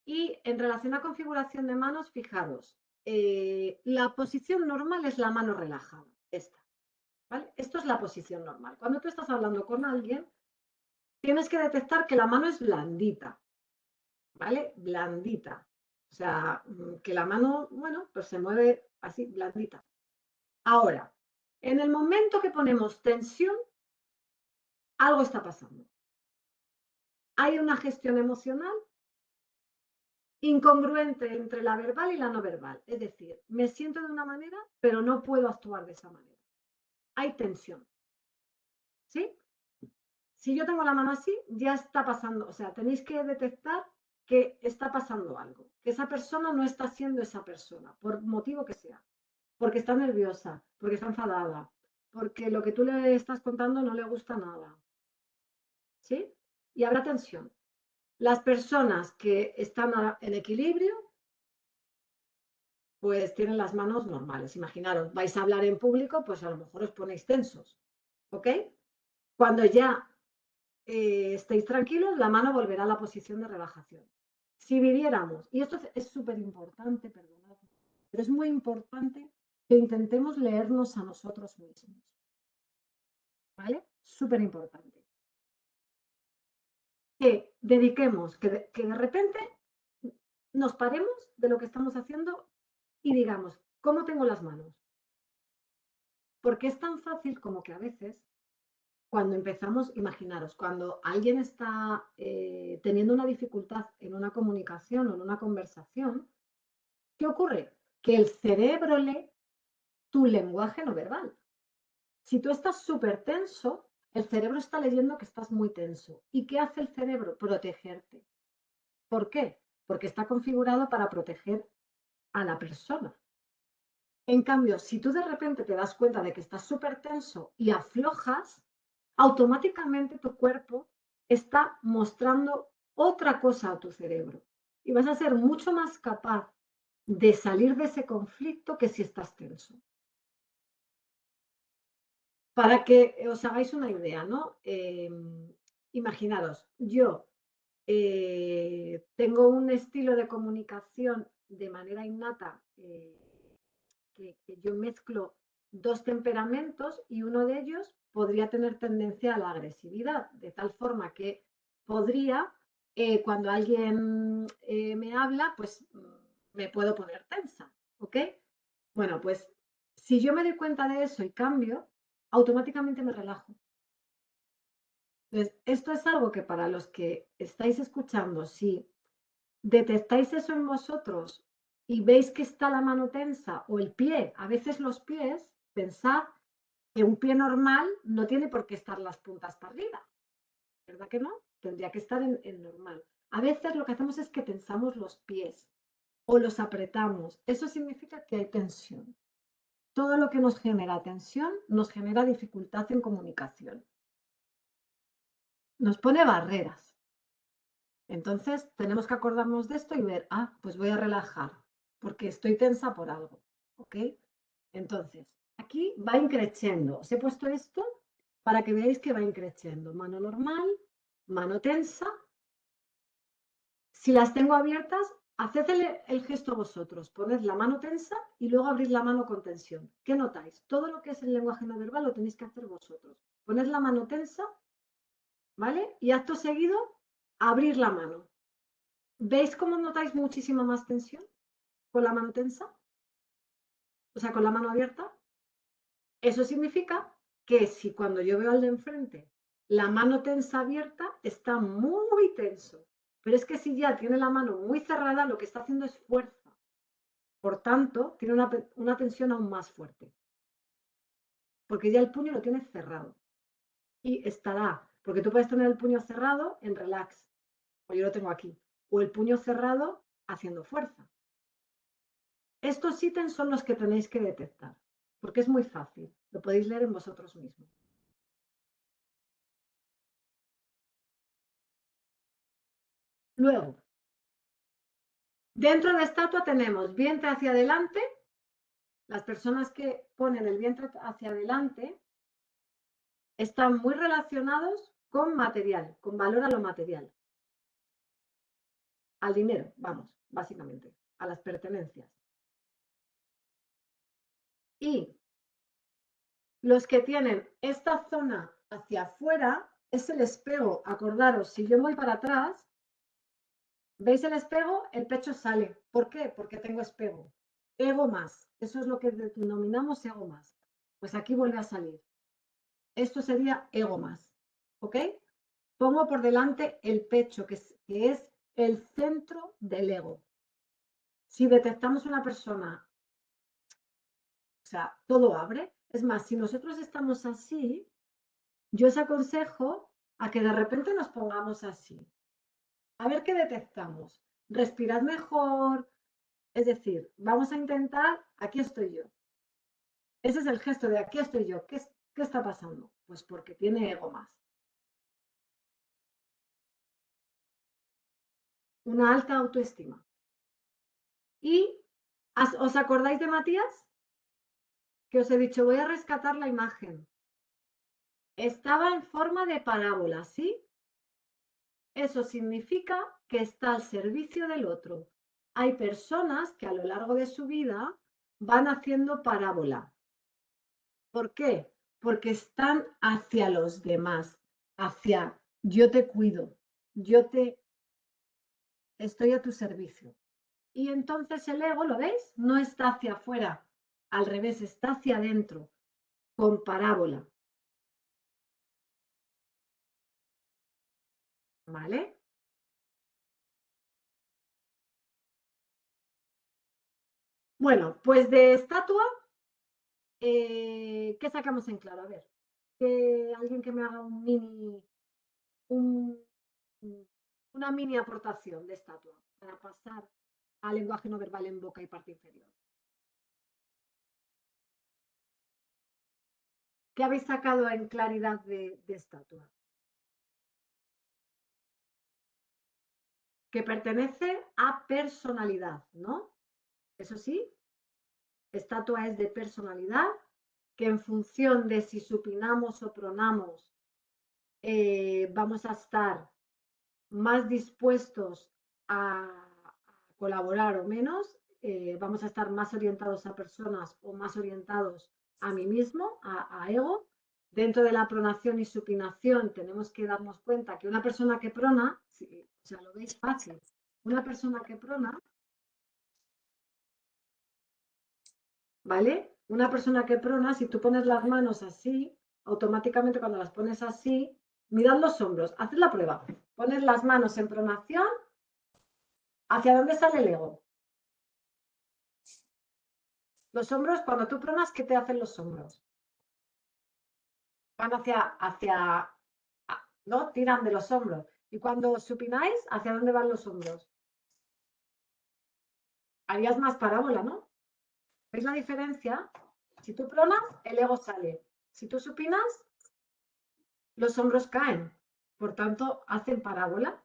Y en relación a configuración de manos, fijaros, la posición normal es la mano relajada, esta. ¿Vale? Esto es la posición normal. Cuando tú estás hablando con alguien, tienes que detectar que la mano es blandita, ¿vale? Blandita. O sea, que la mano, bueno, pues se mueve así, blandita. Ahora, en el momento que ponemos tensión, algo está pasando. Hay una gestión emocional incongruente entre la verbal y la no verbal. Es decir, me siento de una manera, pero no puedo actuar de esa manera. Hay tensión. ¿Sí? Si yo tengo la mano así, ya está pasando, o sea, tenéis que detectar que está pasando algo, que esa persona no está siendo esa persona, por motivo que sea, porque está nerviosa, porque está enfadada, porque lo que tú le estás contando no le gusta nada. ¿Sí? Y habrá tensión. Las personas que están en equilibrio, pues tienen las manos normales. Imaginaros, vais a hablar en público, pues a lo mejor os ponéis tensos. ¿Ok? Cuando ya estéis tranquilos, la mano volverá a la posición de relajación. Si viviéramos, y esto es súper importante, perdonad, pero es muy importante que intentemos leernos a nosotros mismos. ¿Vale? Súper importante. Que dediquemos, que de repente nos paremos de lo que estamos haciendo y digamos, ¿cómo tengo las manos? Porque es tan fácil como que a veces, cuando empezamos, imaginaros, cuando alguien está teniendo una dificultad en una comunicación o en una conversación, ¿qué ocurre? Que el cerebro lee tu lenguaje no verbal. Si tú estás súper tenso, el cerebro está leyendo que estás muy tenso. ¿Y qué hace el cerebro? Protegerte. ¿Por qué? Porque está configurado para proteger a la persona. En cambio, si tú de repente te das cuenta de que estás súper tenso y aflojas, automáticamente tu cuerpo está mostrando otra cosa a tu cerebro. Y vas a ser mucho más capaz de salir de ese conflicto que si estás tenso. Para que os hagáis una idea, ¿no? Imaginaros, yo tengo un estilo de comunicación de manera innata que yo mezclo dos temperamentos y uno de ellos podría tener tendencia a la agresividad, de tal forma que podría, cuando alguien me habla, pues me puedo poner tensa, ¿ok? Bueno, pues si yo me doy cuenta de eso y cambio, automáticamente me relajo. Entonces, esto es algo que para los que estáis escuchando, si detectáis eso en vosotros y veis que está la mano tensa o el pie, a veces los pies, pensad que un pie normal no tiene por qué estar las puntas para arriba, ¿verdad que no? Tendría que estar en normal. A veces lo que hacemos es que tensamos los pies o los apretamos. Eso significa que hay tensión. Todo lo que nos genera tensión nos genera dificultad en comunicación. Nos pone barreras. Entonces, tenemos que acordarnos de esto y ver, pues voy a relajar, porque estoy tensa por algo, ¿ok? Entonces, aquí va increciendo. Os he puesto esto para que veáis que va increciendo. Mano normal, mano tensa. Si las tengo abiertas, haced el gesto vosotros. Poned la mano tensa y luego abrid la mano con tensión. ¿Qué notáis? Todo lo que es el lenguaje no verbal lo tenéis que hacer vosotros. Poned la mano tensa, ¿vale? Y acto seguido, abrir la mano. ¿Veis cómo notáis muchísima más tensión con la mano tensa? O sea, con la mano abierta. Eso significa que si cuando yo veo al de enfrente la mano tensa abierta, está muy tenso. Pero es que si ya tiene la mano muy cerrada, lo que está haciendo es fuerza. Por tanto, tiene una tensión aún más fuerte. Porque ya el puño lo tiene cerrado. Y estará, porque tú puedes tener el puño cerrado en relax, o yo lo tengo aquí, o el puño cerrado haciendo fuerza. Estos ítems son los que tenéis que detectar, porque es muy fácil, lo podéis leer en vosotros mismos. Luego, dentro de estatua tenemos vientre hacia adelante. Las personas que ponen el vientre hacia adelante están muy relacionados con material, con valor a lo material. Al dinero, vamos, básicamente, a las pertenencias. Y los que tienen esta zona hacia afuera es el espejo. Acordaros, si yo voy para atrás, ¿veis el espejo? El pecho sale. ¿Por qué? Porque tengo espejo. Ego más. Eso es lo que denominamos ego más. Pues aquí vuelve a salir. Esto sería ego más. ¿Ok? Pongo por delante el pecho, que es el centro del ego. Si detectamos una persona, o sea, todo abre. Es más, si nosotros estamos así, yo os aconsejo a que de repente nos pongamos así. A ver qué detectamos. Respirad mejor. Es decir, vamos a intentar, aquí estoy yo. Ese es el gesto de aquí estoy yo. ¿Qué está pasando? Pues porque tiene ego más. Una alta autoestima. ¿Y os acordáis de Matías? Que os he dicho, voy a rescatar la imagen. Estaba en forma de parábola, ¿sí? Eso significa que está al servicio del otro. Hay personas que a lo largo de su vida van haciendo parábola. ¿Por qué? Porque están hacia los demás, hacia yo te cuido, estoy a tu servicio. Y entonces el ego, ¿lo veis? No está hacia afuera, al revés, está hacia adentro, con parábola. ¿Vale? Bueno, pues de estatua, ¿qué sacamos en claro? A ver, que alguien que me haga una mini aportación de estatua para pasar al lenguaje no verbal en boca y parte inferior. ¿Qué habéis sacado en claridad de estatua? Que pertenece a personalidad, ¿no? Eso sí, estatua es de personalidad, que en función de si supinamos o pronamos, vamos a estar más dispuestos a colaborar o menos, vamos a estar más orientados a personas o más orientados a mí mismo, a ego. Dentro de la pronación y supinación tenemos que darnos cuenta que una persona que prona, o sea, lo veis fácil, una persona que prona, ¿vale? Una persona que prona, si tú pones las manos así, automáticamente cuando las pones así, mirad los hombros, haced la prueba, pones las manos en pronación, ¿hacia dónde sale el ego? Los hombros, cuando tú pronas, ¿qué te hacen los hombros? Van ¿no? Tiran de los hombros. Y cuando supináis, ¿hacia dónde van los hombros? Harías más parábola, ¿no? ¿Veis la diferencia? Si tú pronas, el ego sale. Si tú supinas, los hombros caen. Por tanto, hacen parábola.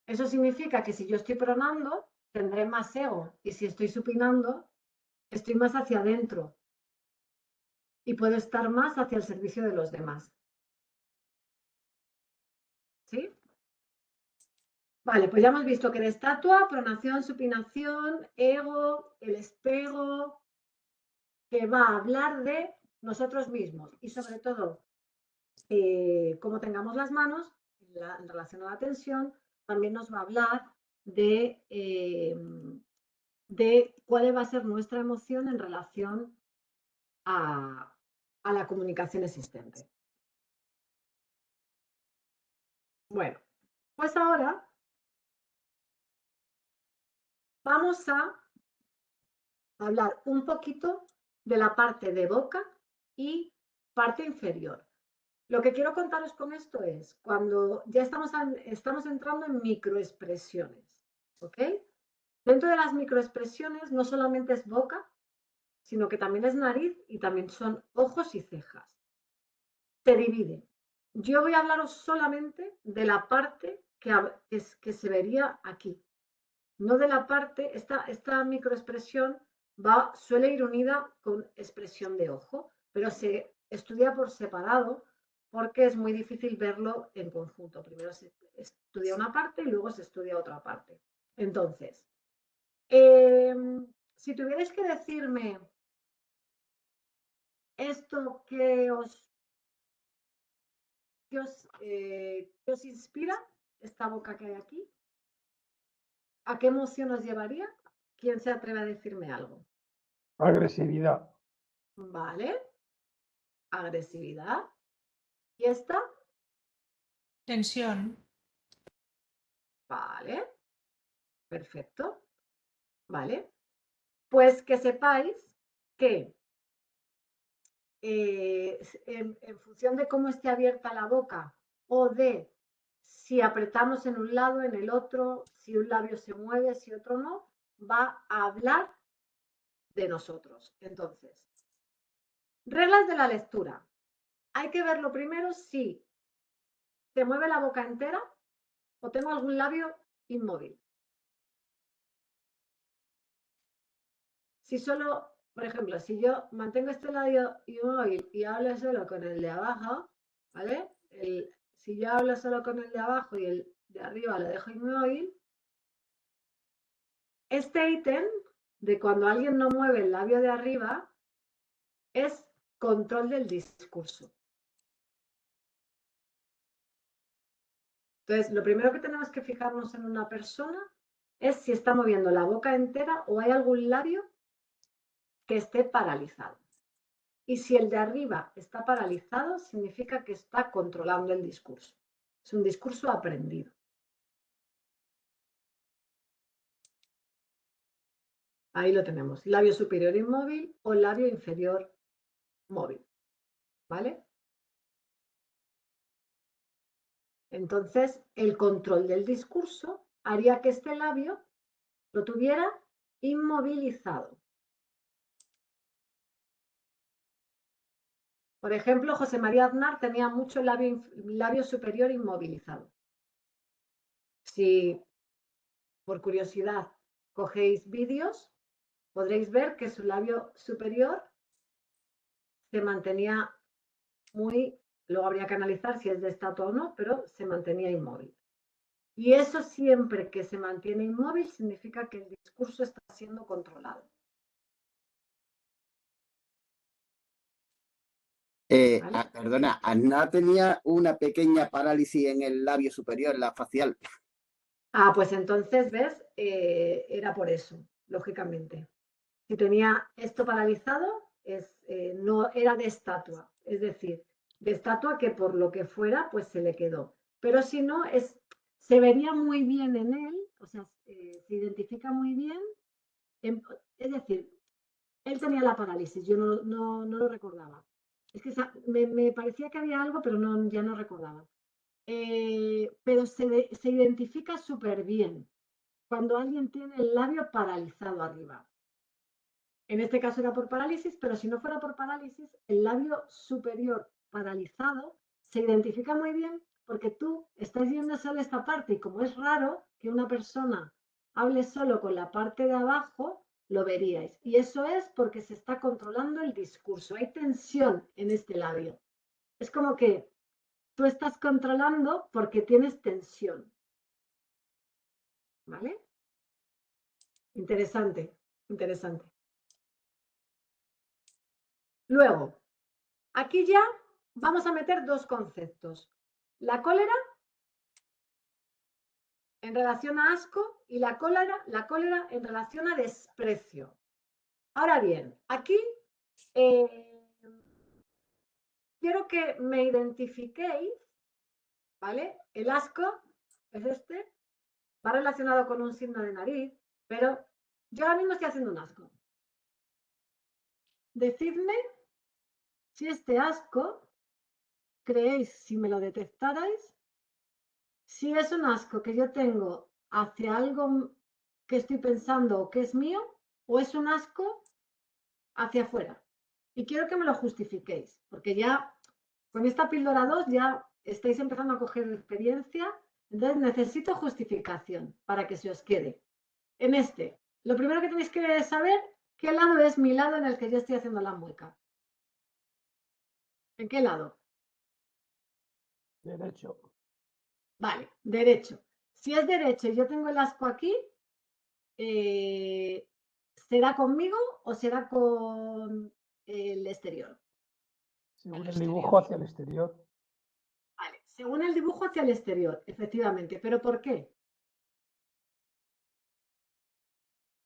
Eso significa que si yo estoy pronando, tendré más ego. Y si estoy supinando, estoy más hacia adentro. Y puedo estar más hacia el servicio de los demás. ¿Sí? Vale, pues ya hemos visto que de estatua, pronación, supinación, ego, el espejo, que va a hablar de nosotros mismos y sobre todo cómo tengamos las manos en relación a la tensión, también nos va a hablar de cuál va a ser nuestra emoción en relación a la comunicación existente. Bueno, pues ahora vamos a hablar un poquito de la parte de boca y parte inferior. Lo que quiero contaros con esto es cuando ya estamos entrando en microexpresiones, ¿ok? Dentro de las microexpresiones no solamente es boca, sino que también es nariz y también son ojos y cejas. Se divide. Yo voy a hablaros solamente de la parte que se vería aquí. No de la parte, esta microexpresión suele ir unida con expresión de ojo, pero se estudia por separado porque es muy difícil verlo en conjunto. Primero se estudia una parte y luego se estudia otra parte. Entonces, si tuvierais que decirme esto que os inspira, esta boca que hay aquí, ¿a qué emoción os llevaría? ¿Quién se atreve a decirme algo? Agresividad. Vale. Agresividad. ¿Y esta? Tensión. Vale. Perfecto. Vale. Pues que sepáis que en función de cómo esté abierta la boca o de si apretamos en un lado, en el otro, si un labio se mueve, si otro no, va a hablar de nosotros. Entonces, reglas de la lectura. Hay que verlo primero si se mueve la boca entera o tengo algún labio inmóvil. Si solo, por ejemplo, si yo mantengo este labio inmóvil y hablo solo con el de abajo, ¿vale? Si yo hablo solo con el de abajo y el de arriba lo dejo inmóvil, este ítem de cuando alguien no mueve el labio de arriba es control del discurso. Entonces, lo primero que tenemos que fijarnos en una persona es si está moviendo la boca entera o hay algún labio que esté paralizado. Y si el de arriba está paralizado, significa que está controlando el discurso. Es un discurso aprendido. Ahí lo tenemos. Labio superior inmóvil o labio inferior móvil. ¿Vale? Entonces, el control del discurso haría que este labio lo tuviera inmovilizado. Por ejemplo, José María Aznar tenía mucho labio superior inmovilizado. Si, por curiosidad, cogéis vídeos, podréis ver que su labio superior se mantenía muy, luego habría que analizar si es de estatua o no, pero se mantenía inmóvil. Y eso siempre que se mantiene inmóvil significa que el discurso está siendo controlado. ¿Vale? Perdona, Aznar tenía una pequeña parálisis en el labio superior, la facial. Ah, pues entonces, ¿ves? Era por eso, lógicamente. Si tenía esto paralizado, no era de estatua, es decir, de estatua que por lo que fuera, pues se le quedó. Pero si no, se vería muy bien en él, o sea, se identifica muy bien. Es decir, él tenía la parálisis, yo no lo recordaba. Es que me parecía que había algo, pero ya no recordaba. Pero se identifica súper bien cuando alguien tiene el labio paralizado arriba. En este caso era por parálisis, pero si no fuera por parálisis, el labio superior paralizado se identifica muy bien porque tú estás viendo solo esta parte y como es raro que una persona hable solo con la parte de abajo, lo veríais. Y eso es porque se está controlando el discurso. Hay tensión en este labio. Es como que tú estás controlando porque tienes tensión. ¿Vale? Interesante, interesante. Luego, aquí ya vamos a meter dos conceptos. La cólera en relación a asco y la cólera en relación a desprecio. Ahora bien, aquí quiero que me identifiquéis, ¿vale? El asco es este, va relacionado con un signo de nariz, pero yo ahora mismo estoy haciendo un asco. Decidme si este asco creéis, si me lo detectarais, si es un asco que yo tengo hacia algo que estoy pensando o que es mío, o es un asco hacia afuera. Y quiero que me lo justifiquéis, porque ya con esta píldora 2 ya estáis empezando a coger experiencia Entonces necesito justificación para que se os quede. En este, lo primero que tenéis que saber, ¿qué lado es mi lado en el que yo estoy haciendo la mueca? ¿En qué lado? Derecho. Vale, derecho. Si es derecho y yo tengo el asco aquí, ¿será conmigo o será con el exterior? Según el dibujo hacia el exterior. Vale, según el dibujo hacia el exterior, efectivamente. ¿Pero por qué?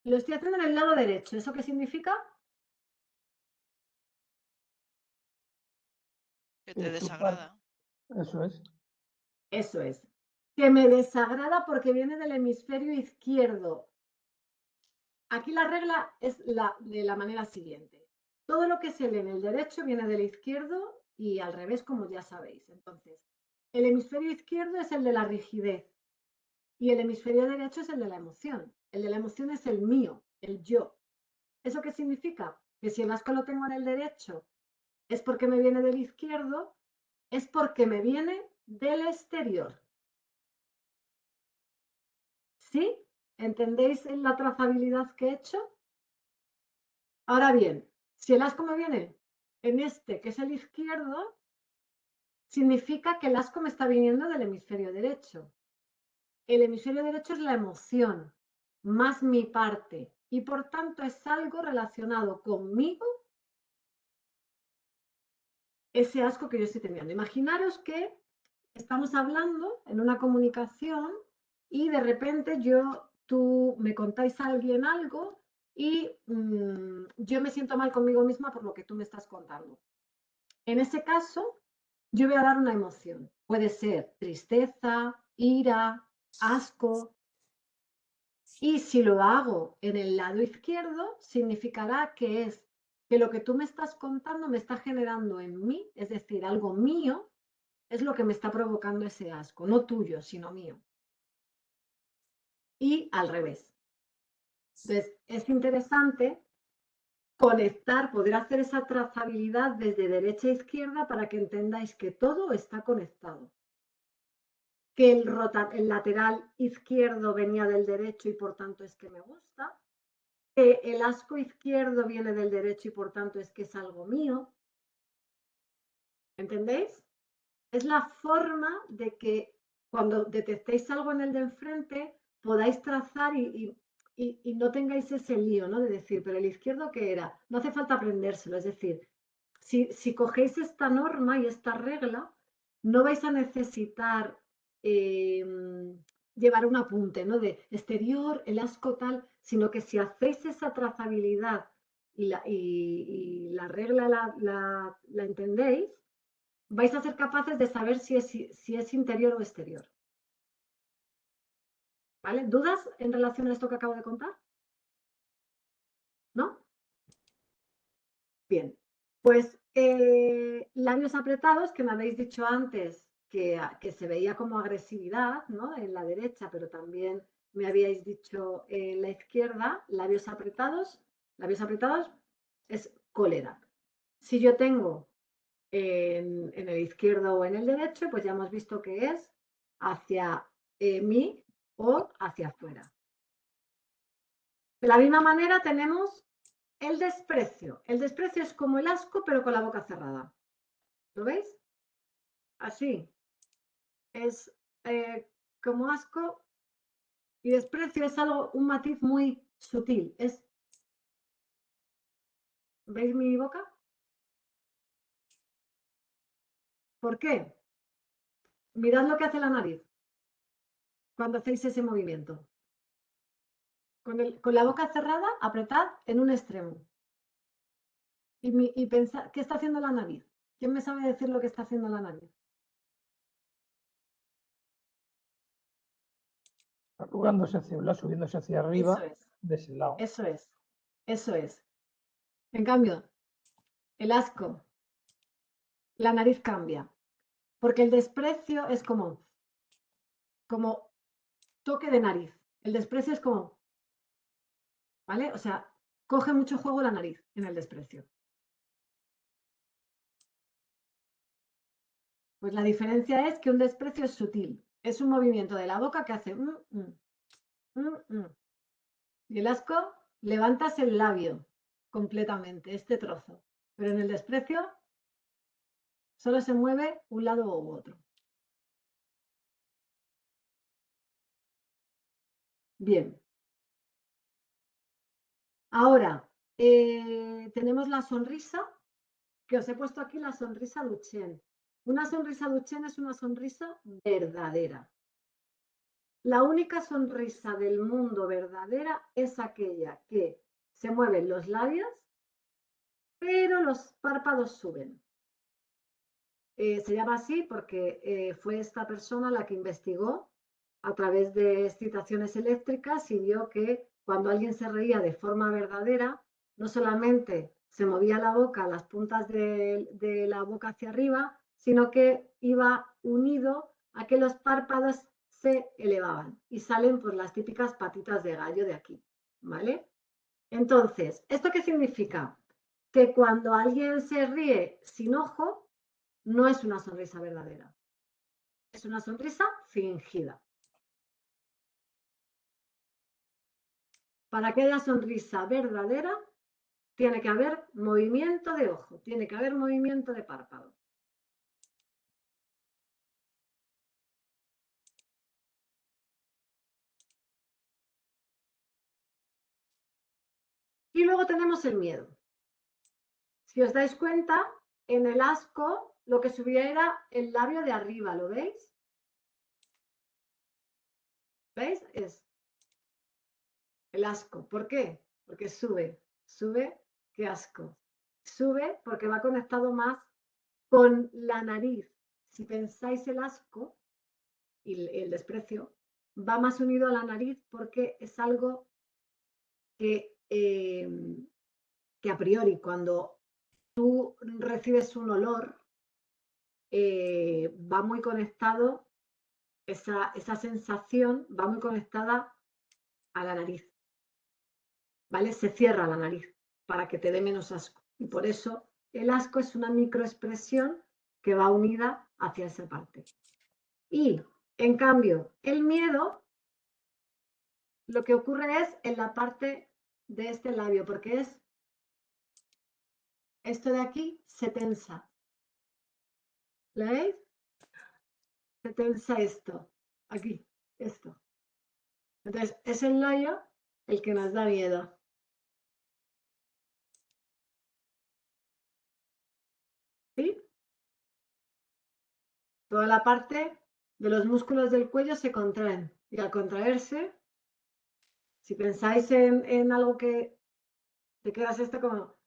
Lo estoy haciendo en el lado derecho. ¿Eso qué significa? Que te Es tu desagrada. Eso es. Eso es. Que me desagrada porque viene del hemisferio izquierdo. Aquí la regla es de la manera siguiente. Todo lo que se lee en el derecho viene del izquierdo y al revés, como ya sabéis. Entonces, el hemisferio izquierdo es el de la rigidez y el hemisferio derecho es el de la emoción. El de la emoción es el mío, el yo. ¿Eso qué significa? Que si el asco lo tengo en el derecho es porque me viene del izquierdo, es porque me viene del exterior. ¿Sí? ¿Entendéis la trazabilidad que he hecho? Ahora bien, si el asco me viene en este, que es el izquierdo, significa que el asco me está viniendo del hemisferio derecho. El hemisferio derecho es la emoción, más mi parte, y por tanto es algo relacionado conmigo, ese asco que yo estoy teniendo. Imaginaros que estamos hablando en una comunicación y de repente tú me contáis a alguien algo y yo me siento mal conmigo misma por lo que tú me estás contando. En ese caso, yo voy a dar una emoción. Puede ser tristeza, ira, asco. Y si lo hago en el lado izquierdo, significará que es que lo que tú me estás contando me está generando en mí, es decir, algo mío, es lo que me está provocando ese asco, no tuyo, sino mío. Y al revés. Entonces, es interesante conectar, poder hacer esa trazabilidad desde derecha a izquierda para que entendáis que todo está conectado. Que el lateral izquierdo venía del derecho y por tanto es que me gusta. Que el asco izquierdo viene del derecho y por tanto es que es algo mío. ¿Entendéis? Es la forma de que cuando detectéis algo en el de enfrente podáis trazar y no tengáis ese lío, ¿no? De decir, pero el izquierdo, ¿qué era? No hace falta aprendérselo. Es decir, si cogéis esta norma y esta regla, no vais a necesitar llevar un apunte, ¿no? De exterior, el asco tal, sino que si hacéis esa trazabilidad y la regla la entendéis, vais a ser capaces de saber si es interior o exterior. ¿Vale? ¿Dudas en relación a esto que acabo de contar? ¿No? Bien. Pues labios apretados, que me habéis dicho antes que se veía como agresividad, ¿no? En la derecha, pero también me habíais dicho en la izquierda, labios apretados es cólera. Si yo tengo en el izquierdo o en el derecho, pues ya hemos visto que es hacia mí o hacia afuera. De la misma manera tenemos el desprecio. El desprecio es como el asco, pero con la boca cerrada. ¿Lo veis? Así. Es como asco y desprecio es algo, un matiz muy sutil. ¿Veis mi boca? ¿Por qué? Mirad lo que hace la nariz cuando hacéis ese movimiento. Con la boca cerrada, apretad en un extremo. Y pensad, ¿qué está haciendo la nariz? ¿Quién me sabe decir lo que está haciendo la nariz? Arrugándose hacia un lado, subiéndose hacia arriba, Eso es. de ese lado. Eso es. Eso es. En cambio, el asco, la nariz cambia. Porque el desprecio es como toque de nariz. El desprecio es como, ¿vale? O sea, coge mucho juego la nariz en el desprecio. Pues la diferencia es que un desprecio es sutil Es un movimiento de la boca que hace Y el asco, levantas el labio completamente, este trozo. Pero en el desprecio solo se mueve un lado u otro. Bien. Ahora, tenemos la sonrisa, que os he puesto aquí la sonrisa Duchenne. Una sonrisa Duchenne es una sonrisa verdadera. La única sonrisa del mundo verdadera es aquella que se mueven los labios, pero los párpados suben. Se llama así porque fue esta persona la que investigó a través de excitaciones eléctricas y vio que cuando alguien se reía de forma verdadera, no solamente se movía la boca, las puntas de la boca hacia arriba, sino que iba unido a que los párpados se elevaban y salen pues las típicas patitas de gallo de aquí, ¿vale? Entonces, ¿esto qué significa? Que cuando alguien se ríe sin ojo, no es una sonrisa verdadera. Es una sonrisa fingida. Para que haya sonrisa verdadera, tiene que haber movimiento de ojo, tiene que haber movimiento de párpado. Y luego tenemos el miedo. Si os dais cuenta, en el asco lo que subía era el labio de arriba, ¿lo veis? ¿Veis? Es el asco. ¿Por qué? Porque sube, qué asco. Sube porque va conectado más con la nariz. Si pensáis el asco y el desprecio, va más unido a la nariz porque es algo que a priori cuando tú recibes un olor, va muy conectado, esa sensación va muy conectada a la nariz, ¿vale? Se cierra la nariz para que te dé menos asco. Y por eso el asco es una microexpresión que va unida hacia esa parte. Y, en cambio, el miedo, lo que ocurre es en la parte de este labio, porque es esto de aquí se tensa. ¿Lo veis? Se tensa esto, aquí, esto. Entonces, es el labio el que nos da miedo. ¿Sí? Toda la parte de los músculos del cuello se contraen. Y al contraerse, si pensáis en algo que te quedas esto como...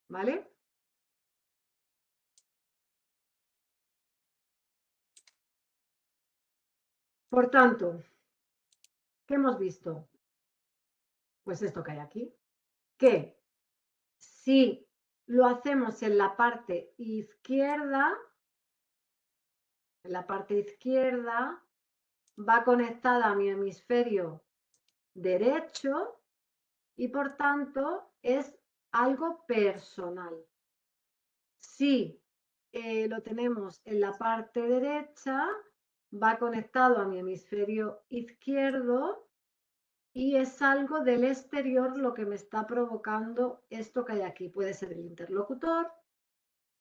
¿Vale? Por tanto, ¿qué hemos visto? Pues esto que hay aquí. Que si lo hacemos en la parte izquierda, va conectada a mi hemisferio derecho y por tanto es algo personal. Si lo tenemos en la parte derecha, va conectado a mi hemisferio izquierdo y es algo del exterior lo que me está provocando esto que hay aquí. Puede ser el interlocutor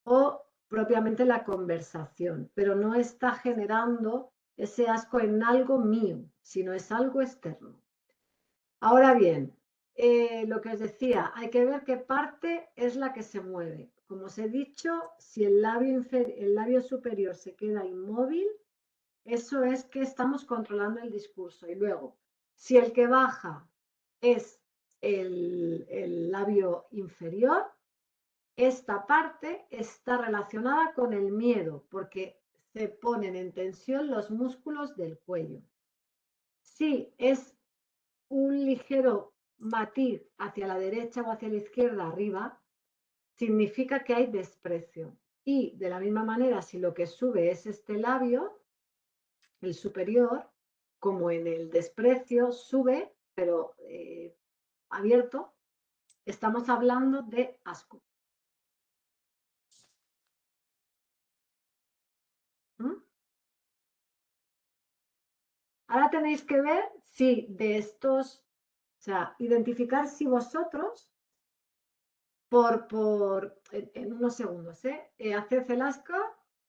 o propiamente la conversación, pero no está generando ese asco en algo mío, sino es algo externo. Ahora bien, lo que os decía, hay que ver qué parte es la que se mueve. Como os he dicho, si el labio superior se queda inmóvil, eso es que estamos controlando el discurso. Y luego, si el que baja es el labio inferior, esta parte está relacionada con el miedo, porque se ponen en tensión los músculos del cuello. Si es un ligero matiz hacia la derecha o hacia la izquierda arriba, significa que hay desprecio. Y de la misma manera, si lo que sube es este labio, el superior, como en el desprecio, sube, pero abierto, estamos hablando de asco. Ahora tenéis que ver si de estos, o sea, identificar si vosotros, en unos segundos, haced el asco,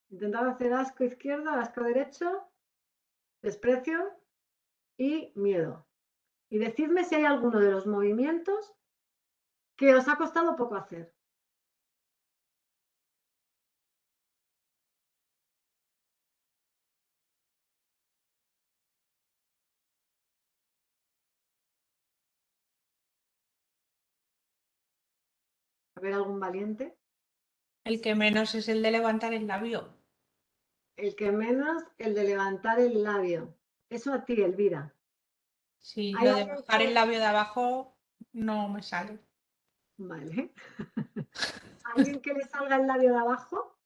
intentad hacer asco izquierdo, asco derecho, desprecio y miedo. Y decidme si hay alguno de los movimientos que os ha costado poco hacer. A ver, algún valiente. El que menos es el de levantar el labio. El que menos, el de levantar el labio. Eso a ti, Elvira. Sí, ¿Hay lo de alguien bajar que- el labio de abajo no me sale. Vale. ¿Alguien que le salga el labio de abajo?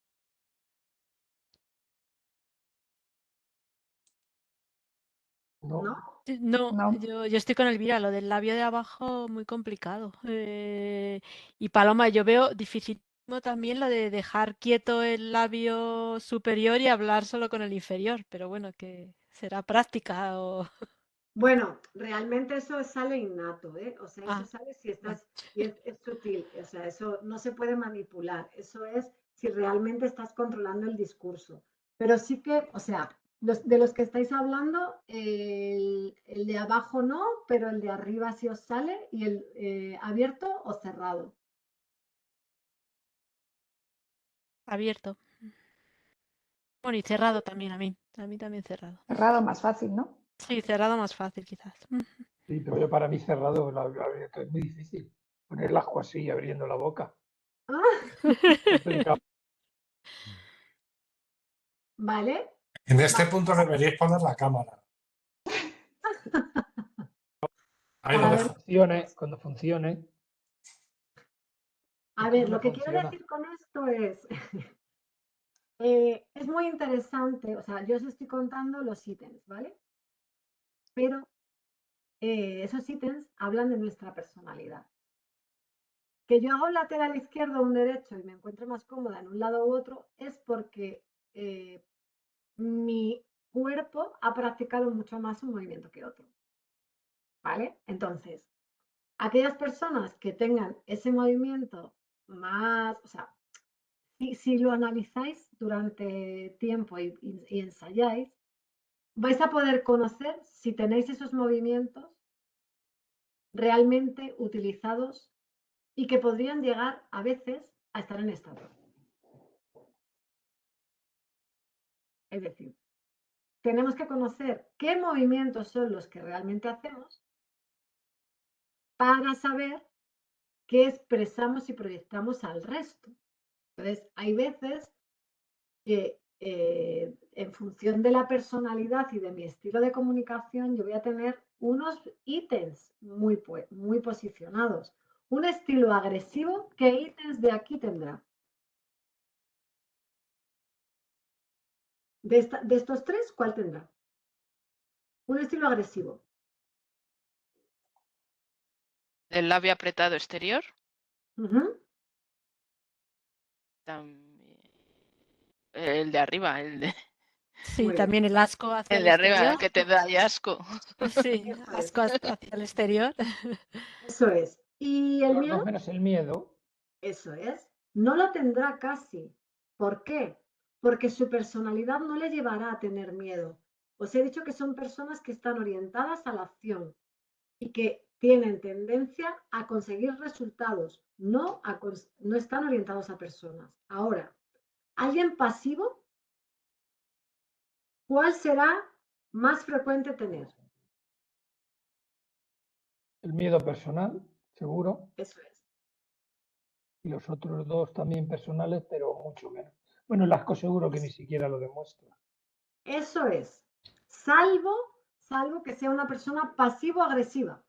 No, ¿No? No, No. yo estoy con Elvira, lo del labio de abajo muy complicado. Y Paloma, yo veo dificilísimo también lo de dejar quieto el labio superior y hablar solo con el inferior, pero bueno, que será práctica o... Bueno, realmente eso sale innato, ¿eh? O sea, eso Ah, sale si vale. estás, y es sutil, o sea, eso no se puede manipular, eso es si realmente estás controlando el discurso. Pero sí que, o sea, de los que estáis hablando, el de abajo no, pero el de arriba sí os sale, y el abierto o cerrado. Abierto. Bueno, y cerrado también a mí también cerrado. Cerrado más fácil, ¿no? Sí, cerrado más fácil quizás. sí, pero yo para mí cerrado abierto es muy difícil. Poner el asco así, abriendo la boca. Complicado. ¿Vale? En este punto deberíais poner la cámara. Ahí lo Para ver. dejo. Cuando funcione. A Es ver, no lo que quiero funciona. decir con esto es muy interesante, o sea, yo os estoy contando los ítems, ¿vale? Pero esos ítems hablan de nuestra personalidad. Que yo hago un lateral izquierdo o un derecho y me encuentro más cómoda en un lado u otro es porque mi cuerpo ha practicado mucho más un movimiento que otro, ¿vale? Entonces, aquellas personas que tengan ese movimiento más, o sea, si lo analizáis durante tiempo y ensayáis, vais a poder conocer si tenéis esos movimientos realmente utilizados y que podrían llegar a veces a estar en estado. Es decir, tenemos que conocer qué movimientos son los que realmente hacemos para saber qué expresamos y proyectamos al resto. Entonces, hay veces que en función de la personalidad y de mi estilo de comunicación, yo voy a tener unos ítems muy posicionados. Un estilo agresivo, ¿qué ítems de aquí tendrá? De estos tres, ¿cuál tendrá? Un estilo agresivo. El labio apretado exterior. El de arriba, el de... Sí, también el asco hacia El el de arriba, exterior. que te da asco. Sí, asco hacia el exterior. Eso es. ¿Y el miedo? Más menos el miedo. Eso es. No lo tendrá casi. ¿Por qué? Porque su personalidad no le llevará a tener miedo. Os he dicho que son personas que están orientadas a la acción y que tienen tendencia a conseguir resultados, no están orientados a personas. Ahora, alguien pasivo, ¿cuál será más frecuente tener? El miedo personal, seguro. Eso es. Y los otros dos también personales, pero mucho menos. Bueno, el asco seguro que ni siquiera lo demuestra. Eso es. Salvo que sea una persona pasivo-agresiva.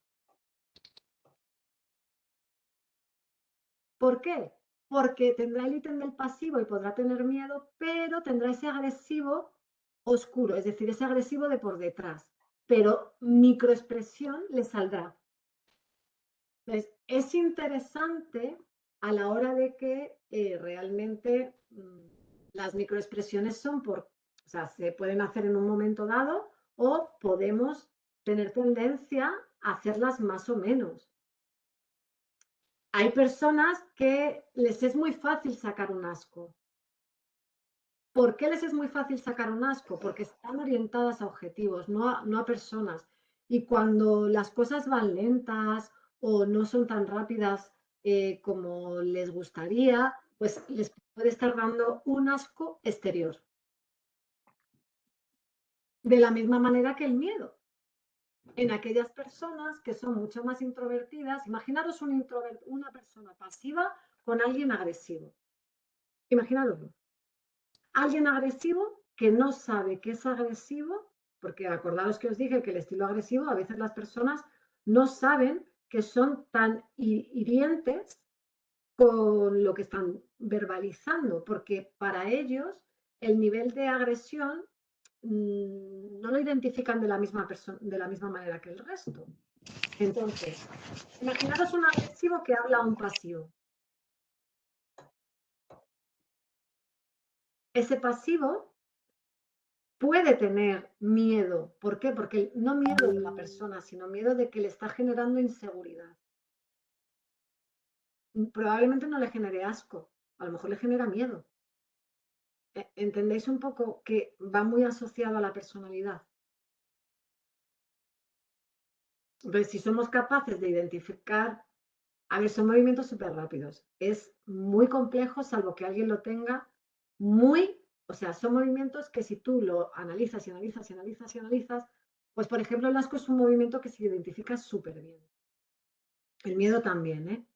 ¿Por qué? Porque tendrá el ítem del pasivo y podrá tener miedo, pero tendrá ese agresivo oscuro, es decir, ese agresivo de por detrás. Pero microexpresión le saldrá. Entonces, es interesante a la hora de que realmente las microexpresiones son o sea, se pueden hacer en un momento dado o podemos tener tendencia a hacerlas más o menos. Hay personas que les es muy fácil sacar un asco. ¿Por qué les es muy fácil sacar un asco? Porque están orientadas a objetivos, no a personas. Y cuando las cosas van lentas o no son tan rápidas como les gustaría, pues les puede estar dando un asco exterior. De la misma manera que el miedo. En aquellas personas que son mucho más introvertidas, imaginaros una persona pasiva con alguien agresivo. Imaginadoslo. Alguien agresivo que no sabe que es agresivo, porque acordaos que os dije que el estilo agresivo, a veces las personas no saben que son tan hirientes con lo que están verbalizando, porque para ellos el nivel de agresión no lo identifican de la misma manera que el resto. Entonces, imaginaros un agresivo que habla a un pasivo. Ese pasivo puede tener miedo. ¿Por qué? Porque no miedo de la persona, sino miedo de que le está generando inseguridad. Probablemente no le genere asco, a lo mejor le genera miedo. ¿Entendéis un poco que va muy asociado a la personalidad? Entonces, si somos capaces de identificar, a ver, son movimientos súper rápidos. Es muy complejo, salvo que alguien lo tenga muy, o sea, son movimientos que si tú lo analizas y analizas y analizas y analizas, pues por ejemplo el asco es un movimiento que se identifica súper bien. El miedo también, ¿eh?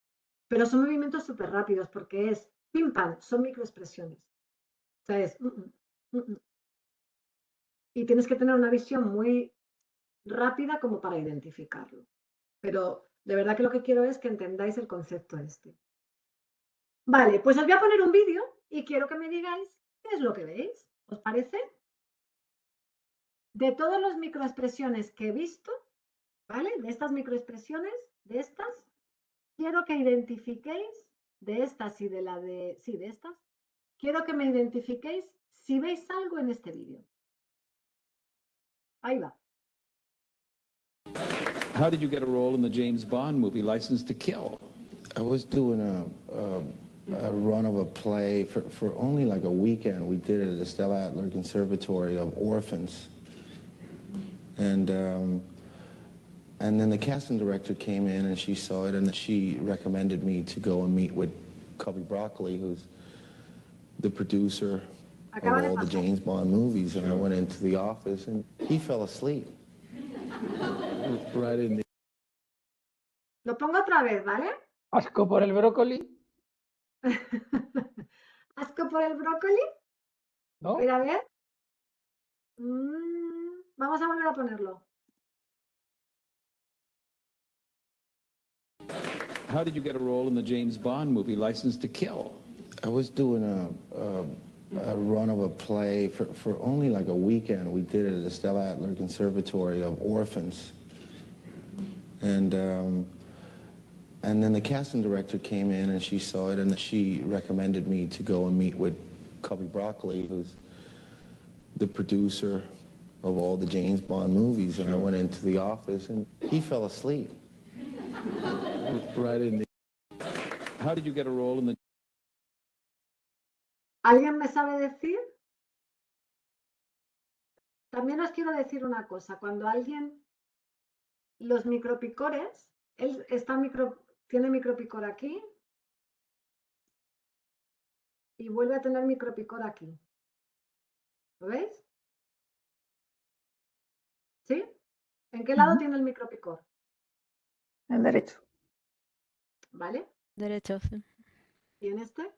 Pero son movimientos súper rápidos porque es pim pam, son microexpresiones. O sea, es y tienes que tener una visión muy rápida como para identificarlo. Pero de verdad que lo que quiero es que entendáis el concepto este. Vale, pues os voy a poner un vídeo y quiero que me digáis qué es lo que veis. ¿Os parece? De todas las microexpresiones que he visto, ¿vale? De estas microexpresiones, de estas, quiero que identifiquéis, de estas y de la de, sí, de estas, quiero que me identifiquéis si veis algo en este vídeo. Ahí va. How did you get a role in the James Bond movie, License to Kill? I was doing a run of a play for only like a weekend. We did it at the Stella Adler Conservatory of Orphans. And then the casting director came in and she saw it and she recommended me to go and meet with Cubby Broccoli, who's the producer of all the James Bond movies. And I went into the office and he fell asleep. Right in the... Lo pongo otra vez, ¿vale? Asco por el brócoli. ¿Asco por el brócoli? ¿No? A ver. Vamos a volver a ponerlo. How did you get a role in the James Bond movie, License to Kill? I was doing a run of a play for only like a weekend. We did it at the Stella Adler Conservatory of Orphans. And then the casting director came in and she saw it and she recommended me to go and meet with Cubby Broccoli, who's the producer of all the James Bond movies. And I went into the office and he fell asleep. Right in the... How did you get a role in the... ¿Alguien me sabe decir? También os quiero decir una cosa. Cuando alguien, los micropicores, él tiene micropicor aquí y vuelve a tener micropicor aquí. ¿Lo veis? ¿Sí? ¿En qué lado tiene el micropicor? El derecho. ¿Vale? Derecho, sí. ¿Y en este?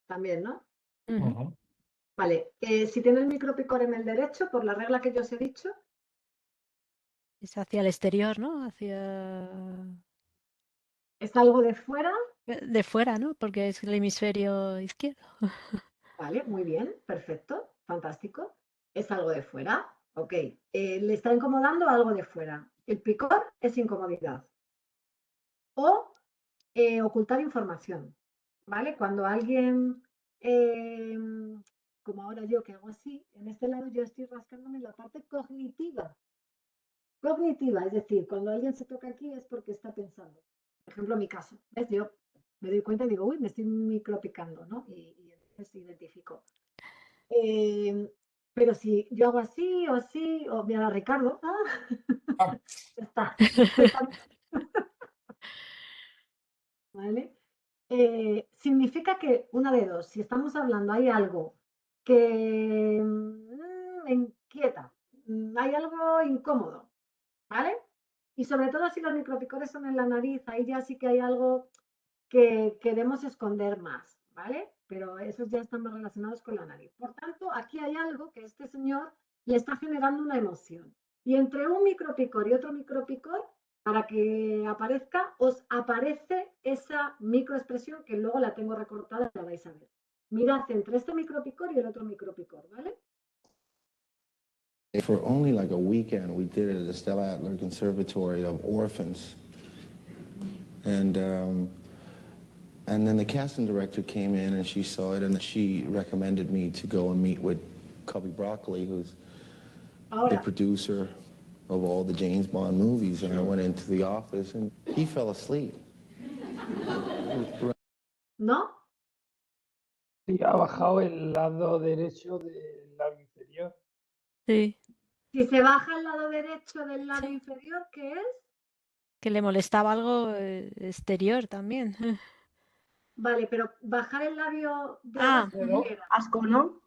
También, ¿no? Vale, si tiene el micropicor en el derecho, por la regla que yo os he dicho. Es hacia el exterior, ¿no? Hacia... ¿Es algo de fuera? De fuera, ¿no? Porque es el hemisferio izquierdo. Vale, muy bien, perfecto, fantástico. Es algo de fuera, ok. Le está incomodando algo de fuera. El picor es incomodidad. O ocultar información, ¿vale? Cuando alguien como ahora yo que hago así, en este lado yo estoy rascándome la parte cognitiva. Cognitiva, es decir, cuando alguien se toca aquí es porque está pensando. Por ejemplo, mi caso, ¿ves? Yo me doy cuenta y digo, uy, me estoy micropicando, ¿no? Y entonces identifico. Pero si yo hago así o así, o mira, Ricardo, ya está. ¿Vale? Significa que una de dos, si estamos hablando, hay algo que me inquieta, hay algo incómodo, ¿vale? Y sobre todo si los micropicores son en la nariz, ahí ya sí que hay algo que queremos esconder más, ¿vale? Pero esos ya están más relacionados con la nariz. Por tanto, aquí hay algo que este señor le está generando una emoción. Y entre un micropicor y otro micropicor, para que aparezca, os aparece esa microexpresión que luego la tengo recortada y la vais a ver. Mirad entre este micropicor y el otro micropicor, ¿vale? For only like a weekend, we did it at the Stella Adler Conservatory of Orphans. And then the casting director came in and she saw it and she recommended me to go and meet with Cubby Broccoli, who's the producer of all the James Bond movies. And I went into the office and he fell asleep. ¿No? Sí, ha bajado el lado derecho del labio inferior. Sí. Si se baja el lado derecho del labio inferior, ¿qué es? Que le molestaba algo exterior también. Vale, pero bajar el labio de Ah, abajo, ¿qué era? Asco, ¿no?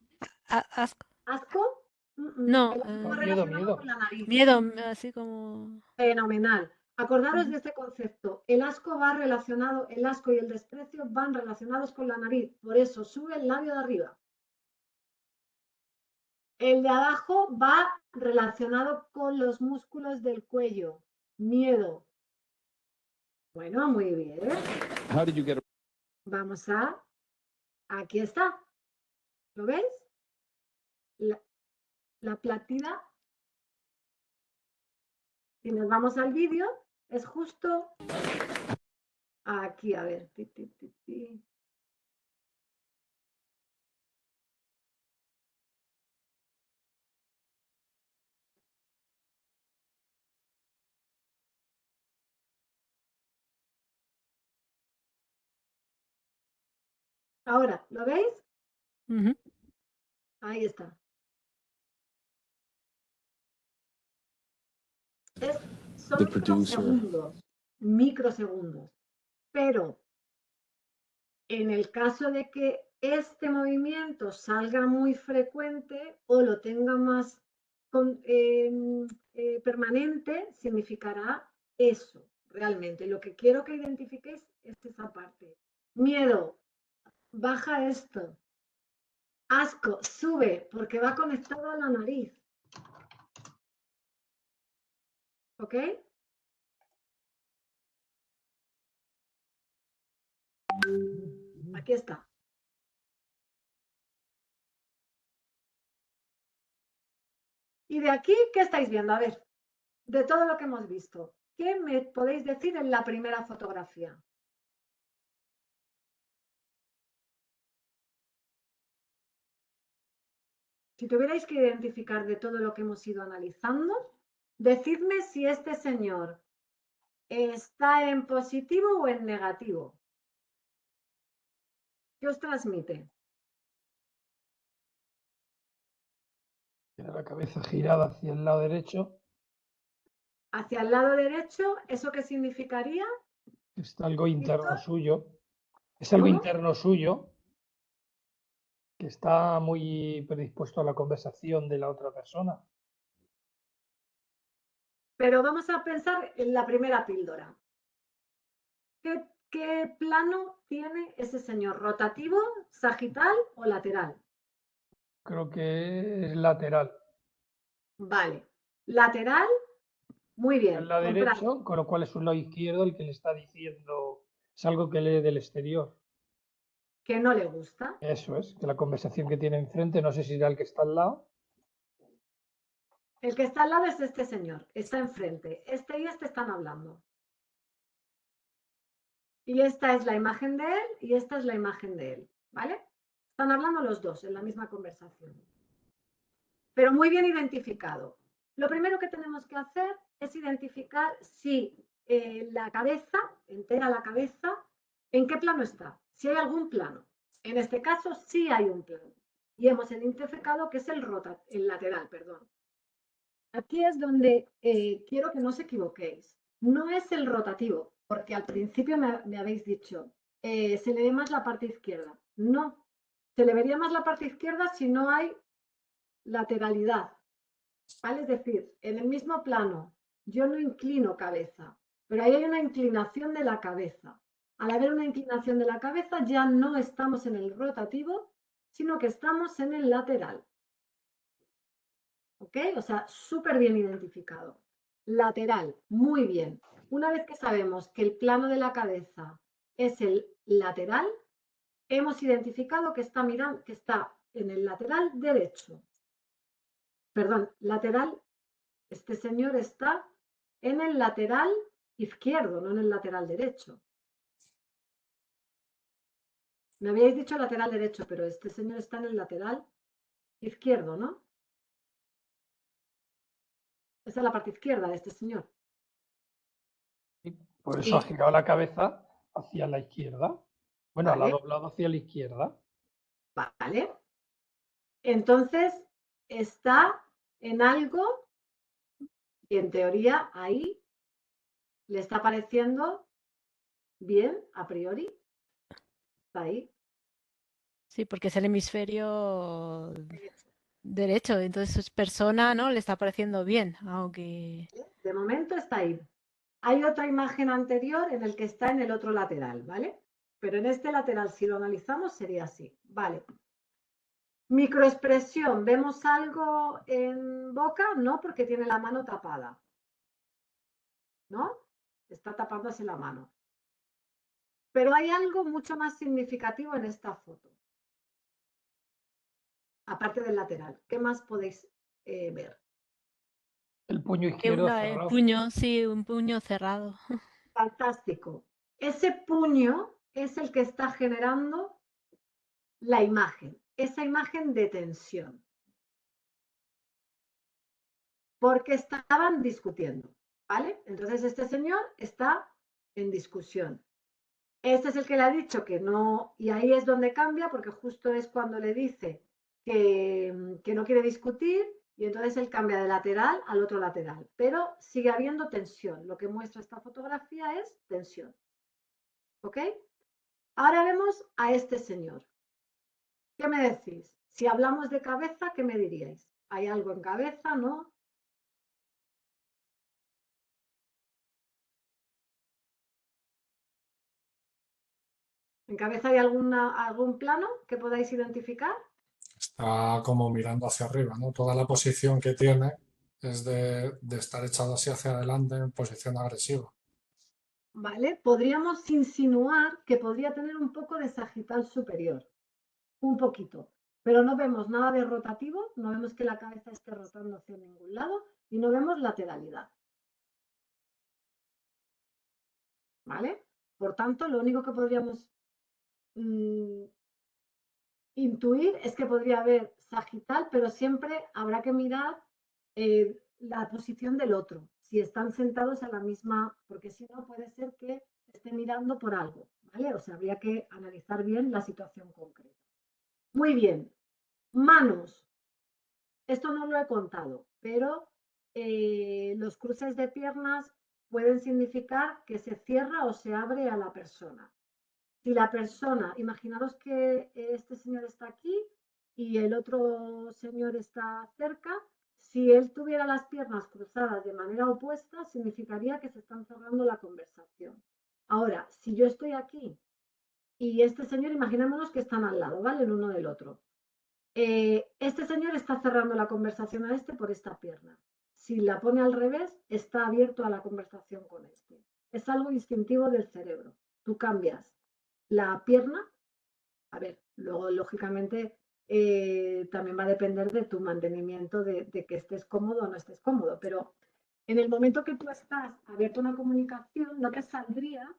asco. ¿Asco? No, El asco va Miedo, relacionado miedo. con la nariz. miedo, así como... Fenomenal. Acordaros de este concepto. El asco va relacionado, el asco y el desprecio van relacionados con la nariz. Por eso sube el labio de arriba. El de abajo va relacionado con los músculos del cuello. Miedo. Bueno, muy bien. How did you get Vamos a... Aquí está. ¿Lo veis? La platida. Si nos vamos al vídeo, es justo aquí, a ver. Ahora, ¿lo veis? Ahí está. Son microsegundos, microsegundos. Pero en el caso de que este movimiento salga muy frecuente o lo tenga más permanente, significará eso, realmente. Lo que quiero que identifiquéis es esa parte. Miedo, baja esto. Asco, sube, porque va conectado a la nariz. ¿Ok? Aquí está. Y de aquí, ¿qué estáis viendo? A ver, de todo lo que hemos visto, ¿qué me podéis decir en la primera fotografía? Si tuvierais que identificar de todo lo que hemos ido analizando, decidme si este señor está en positivo o en negativo. ¿Qué os transmite? Tiene la cabeza girada hacia el lado derecho. Hacia el lado derecho, ¿eso qué significaría? Es algo interno suyo. Es algo interno suyo que está muy predispuesto a la conversación de la otra persona. Pero vamos a pensar en la primera píldora. ¿Qué plano tiene ese señor? ¿Rotativo, sagital o lateral? Creo que es lateral. Vale. Lateral, muy bien. El lado derecho, con lo cual es un lado izquierdo el que le está diciendo, es algo que lee del exterior. Que no le gusta. Eso es, que la conversación que tiene enfrente, no sé si era el que está al lado. El que está al lado es este señor, está enfrente. Este y este están hablando. Y esta es la imagen de él y esta es la imagen de él, ¿vale? Están hablando los dos en la misma conversación. Pero muy bien identificado. Lo primero que tenemos que hacer es identificar si la cabeza, entera la cabeza, en qué plano está. Si hay algún plano. En este caso sí hay un plano. Y hemos identificado que es el lateral, perdón. Aquí es donde quiero que no os equivoquéis. No es el rotativo, porque al principio me habéis dicho, se le ve más la parte izquierda. No, se le vería más la parte izquierda si no hay lateralidad. ¿Vale? Es decir, en el mismo plano, yo no inclino cabeza, pero ahí hay una inclinación de la cabeza. Al haber una inclinación de la cabeza, ya no estamos en el rotativo, sino que estamos en el lateral. ¿Ok? O sea, súper bien identificado. Lateral, muy bien. Una vez que sabemos que el plano de la cabeza es el lateral, hemos identificado que está en el lateral derecho. Perdón, lateral, este señor está en el lateral izquierdo, no en el lateral derecho. Me habíais dicho lateral derecho, pero este señor está en el lateral izquierdo, ¿no? Esa es la parte izquierda de este señor. Por eso ha girado la cabeza hacia la izquierda. Bueno, la ha Vale. doblado hacia la izquierda. Vale. Entonces, está en algo y en teoría ahí le está pareciendo bien a priori. Está ahí. Sí, porque es el hemisferio derecho, entonces es persona, ¿no? Le está pareciendo bien, aunque... De momento está ahí. Hay otra imagen anterior en el que está en el otro lateral, ¿vale? Pero en este lateral, si lo analizamos, sería así. Vale. Microexpresión. ¿Vemos algo en boca? No, porque tiene la mano tapada. ¿No? Está tapándose la mano. Pero hay algo mucho más significativo en esta foto. Aparte del lateral. ¿Qué más podéis ver? El puño izquierdo cerrado. El puño, sí, un puño cerrado. Fantástico. Ese puño es el que está generando la imagen. Esa imagen de tensión. Porque estaban discutiendo, ¿vale? Entonces este señor está en discusión. Este es el que le ha dicho que no, y ahí es donde cambia, porque justo es cuando le dice que no quiere discutir, y entonces él cambia de lateral al otro lateral. Pero sigue habiendo tensión. Lo que muestra esta fotografía es tensión. ¿Ok? Ahora vemos a este señor. ¿Qué me decís? Si hablamos de cabeza, ¿qué me diríais? ¿Hay algo en cabeza, no? ¿En cabeza hay algún plano que podáis identificar? Está como mirando hacia arriba, ¿no? Toda la posición que tiene es de estar echado así hacia adelante en posición agresiva. Vale, podríamos insinuar que podría tener un poco de sagital superior, un poquito, pero no vemos nada de rotativo, no vemos que la cabeza esté rotando hacia ningún lado y no vemos lateralidad. ¿Vale? Por tanto, lo único que podríamos intuir es que podría haber sagital, pero siempre habrá que mirar la posición del otro, si están sentados a la misma, porque si no puede ser que esté mirando por algo, ¿vale? O sea, habría que analizar bien la situación concreta. Muy bien, manos. Esto no lo he contado, pero los cruces de piernas pueden significar que se cierra o se abre a la persona. Si la persona, imaginaros que este señor está aquí y el otro señor está cerca, si él tuviera las piernas cruzadas de manera opuesta, significaría que se están cerrando la conversación. Ahora, si yo estoy aquí y este señor, imaginémonos que están al lado, ¿vale? El uno del otro. Este señor está cerrando la conversación a este por esta pierna. Si la pone al revés, está abierto a la conversación con este. Es algo instintivo del cerebro. Tú cambias la pierna, a ver, luego lógicamente también va a depender de tu mantenimiento, de que estés cómodo o no estés cómodo, pero en el momento que tú estás abierto a una comunicación, no te saldría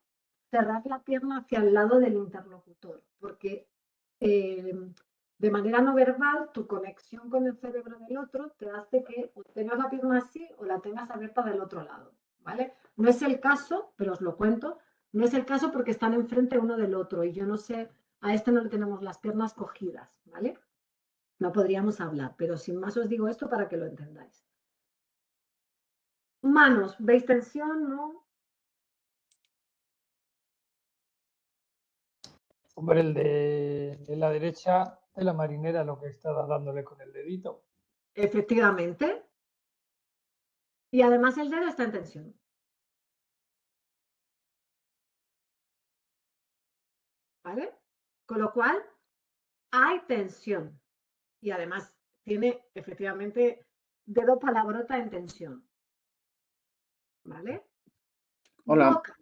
cerrar la pierna hacia el lado del interlocutor, porque de manera no verbal, tu conexión con el cerebro del otro te hace que o tengas la pierna así o la tengas abierta del otro lado, ¿vale? No es el caso, pero os lo cuento, no es el caso porque están enfrente uno del otro y yo no sé, a este no le tenemos las piernas cogidas, ¿vale? No podríamos hablar, pero sin más os digo esto para que lo entendáis. Manos, ¿veis tensión? ¿No? Hombre, el de la derecha de la marinera, lo que está dándole con el dedito. Efectivamente. Y además el dedo está en tensión. ¿Vale? Con lo cual, hay tensión. Y además tiene efectivamente dedo palabrota en tensión. ¿Vale? Hola. Boca.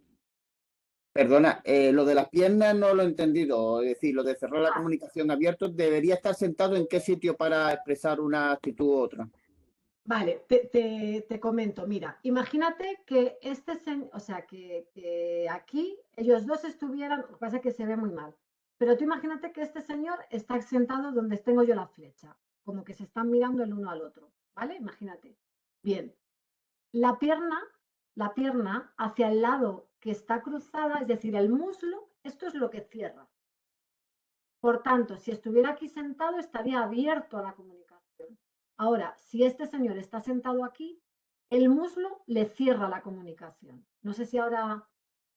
Perdona, lo de las piernas no lo he entendido. Es decir, lo de cerrar la comunicación abierta, ¿debería estar sentado en qué sitio para expresar una actitud u otra? Vale, te comento. Mira, imagínate que o sea, que aquí ellos dos estuvieran, lo que pasa es que se ve muy mal, pero tú imagínate que este señor está sentado donde tengo yo la flecha, como que se están mirando el uno al otro, ¿vale? Imagínate. Bien, la pierna hacia el lado que está cruzada, es decir, el muslo, esto es lo que cierra. Por tanto, si estuviera aquí sentado, estaría abierto a la comunicación. Ahora, si este señor está sentado aquí, el muslo le cierra la comunicación. No sé si ahora...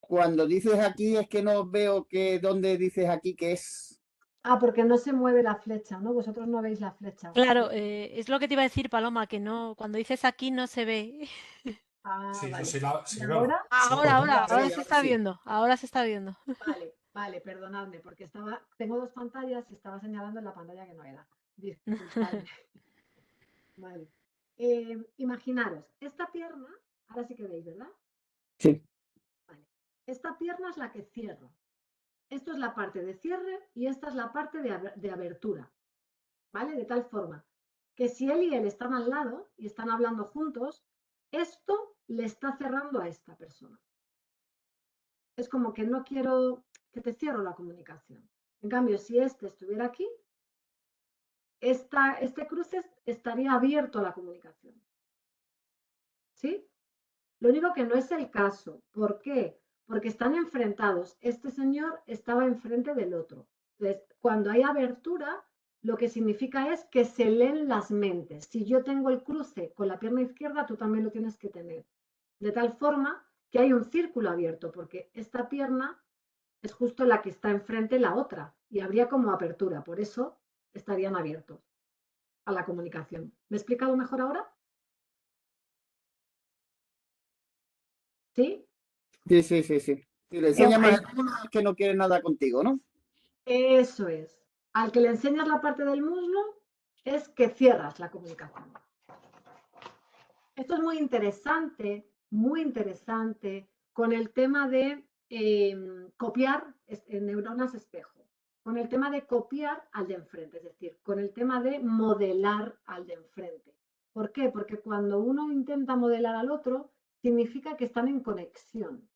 Cuando dices aquí es que no veo que dónde dices aquí que es. Ah, porque no se mueve la flecha, ¿no? Vosotros no veis la flecha. Claro, es lo que te iba a decir, Paloma, que no, cuando dices aquí no se ve. Ah, Sí, yo vale. sí ¿Y veo. ahora? Ahora se está sí. viendo, ahora se está viendo. Vale, perdonadme, porque tengo dos pantallas y estaba señalando en la pantalla que no era. Disculpadme. Vale. Imaginaros, esta pierna, ahora sí que veis, ¿verdad? Sí. Vale. Esta pierna es la que cierra. Esto es la parte de cierre y esta es la parte de abertura. ¿Vale? De tal forma que si él y él están al lado y están hablando juntos, esto le está cerrando a esta persona. Es como que no quiero que te cierro la comunicación. En cambio, si este estuviera aquí, este cruce estaría abierto a la comunicación. ¿Sí? Lo único que no es el caso. ¿Por qué? Porque están enfrentados. Este señor estaba enfrente del otro. Entonces, cuando hay abertura, lo que significa es que se leen las mentes. Si yo tengo el cruce con la pierna izquierda, tú también lo tienes que tener. De tal forma que hay un círculo abierto, porque esta pierna es justo la que está enfrente de la otra y habría como apertura. Por eso estarían abiertos a la comunicación. ¿Me he explicado mejor ahora? ¿Sí? Sí. Si le enseñas más el culo, es que no quiere nada contigo, ¿no? Eso es. Al que le enseñas la parte del muslo es que cierras la comunicación. Esto es muy interesante con el tema de copiar en neuronas espejo, con el tema de copiar al de enfrente, es decir, con el tema de modelar al de enfrente. ¿Por qué? Porque cuando uno intenta modelar al otro, significa que están en conexión.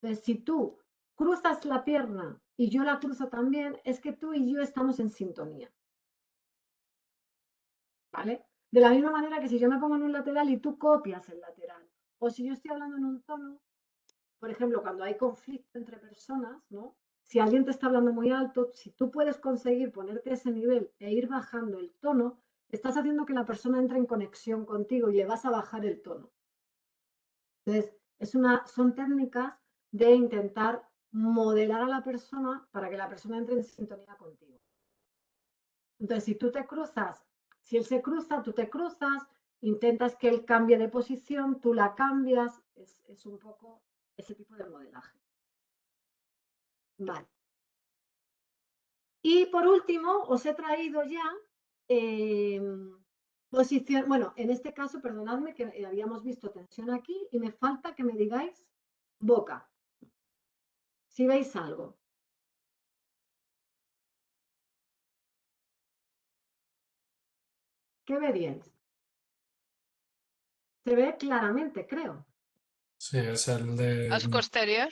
Entonces, si tú cruzas la pierna y yo la cruzo también, es que tú y yo estamos en sintonía. ¿Vale? De la misma manera que si yo me pongo en un lateral y tú copias el lateral, o si yo estoy hablando en un tono, por ejemplo, cuando hay conflicto entre personas, ¿no? Si alguien te está hablando muy alto, si tú puedes conseguir ponerte a ese nivel e ir bajando el tono, estás haciendo que la persona entre en conexión contigo y le vas a bajar el tono. Entonces, son técnicas de intentar modelar a la persona para que la persona entre en sintonía contigo. Entonces, si tú te cruzas, si él se cruza, tú te cruzas, intentas que él cambie de posición, tú la cambias, es un poco ese tipo de modelaje. Vale. Y por último, os he traído ya posición, bueno, en este caso, perdonadme que habíamos visto tensión aquí y me falta que me digáis boca. Si veis algo. ¿Qué veríais? Se ve claramente, creo. Sí, es el de... Asco exterior.